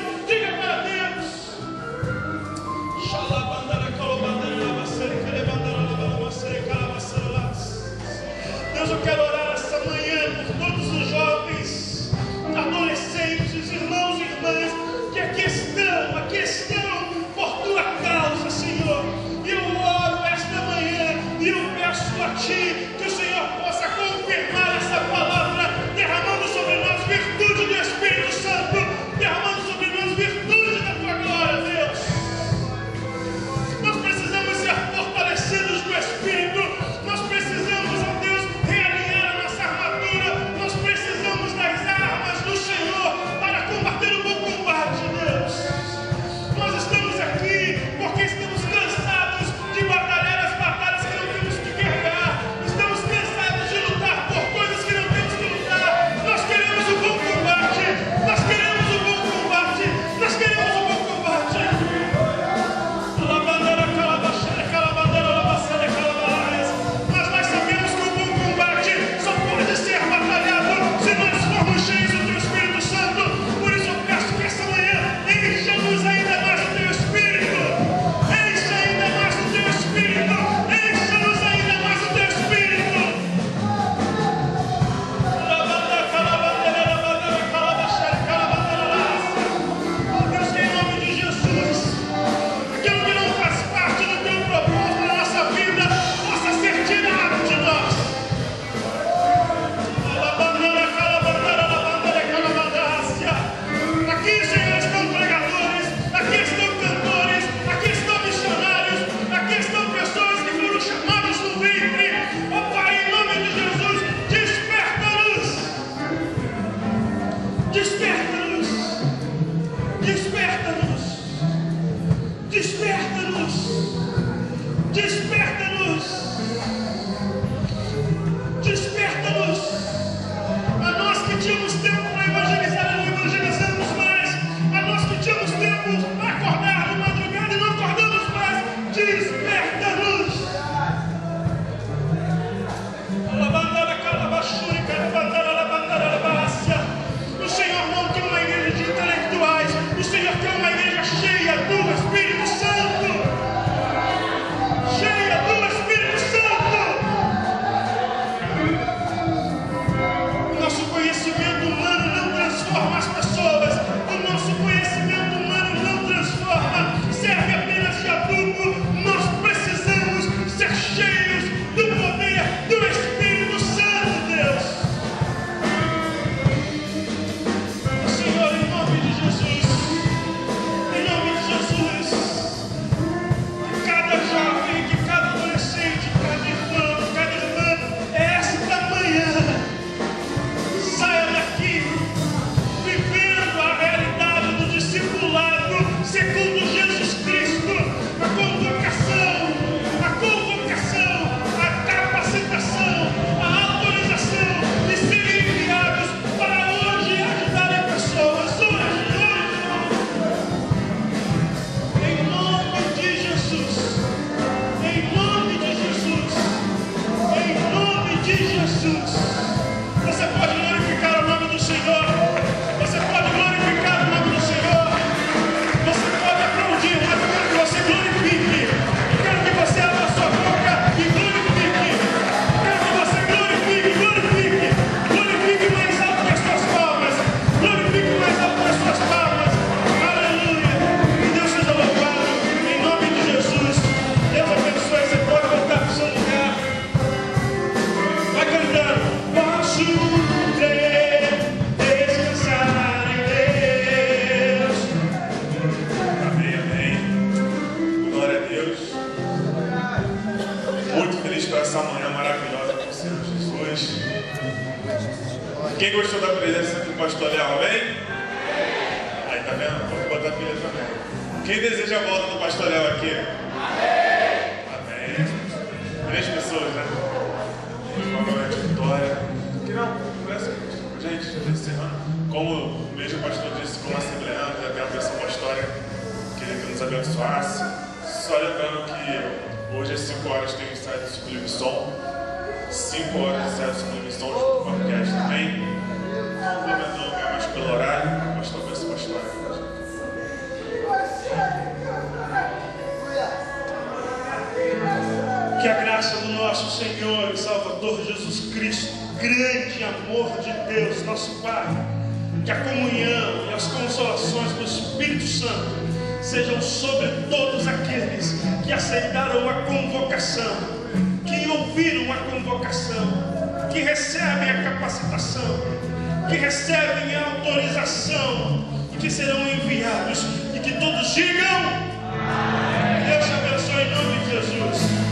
Quem gostou da presença do pastor Léo, amém? Aí, tá vendo? Pode botar a pilha também. Quem deseja a volta do pastor Léo aqui? Amém. 3 pessoas, né? Boa noite, Vitória. Que não? Conversa com a gente, encerrando. Como o mesmo pastor disse, como assembleano, já tem a bênção apostólica, queria que nos abençoasse. Só lembrando que hoje às 5 horas tem o ensaio do Sublime Som. 5 horas de ensaio do Sublime Som de podcast também. Não vou me alongar mais pelo horário, mas talvez essa apostólica. Que a graça do nosso Senhor e Salvador Jesus Cristo, grande amor de Deus, nosso Pai, que a comunhão e as consolações do Espírito Santo sejam sobre todos aqueles que aceitaram a convocação, que ouviram a convocação, que recebem a capacitação, que recebem a autorização e que serão enviados, e que todos digam: Deus te abençoe em nome de Jesus.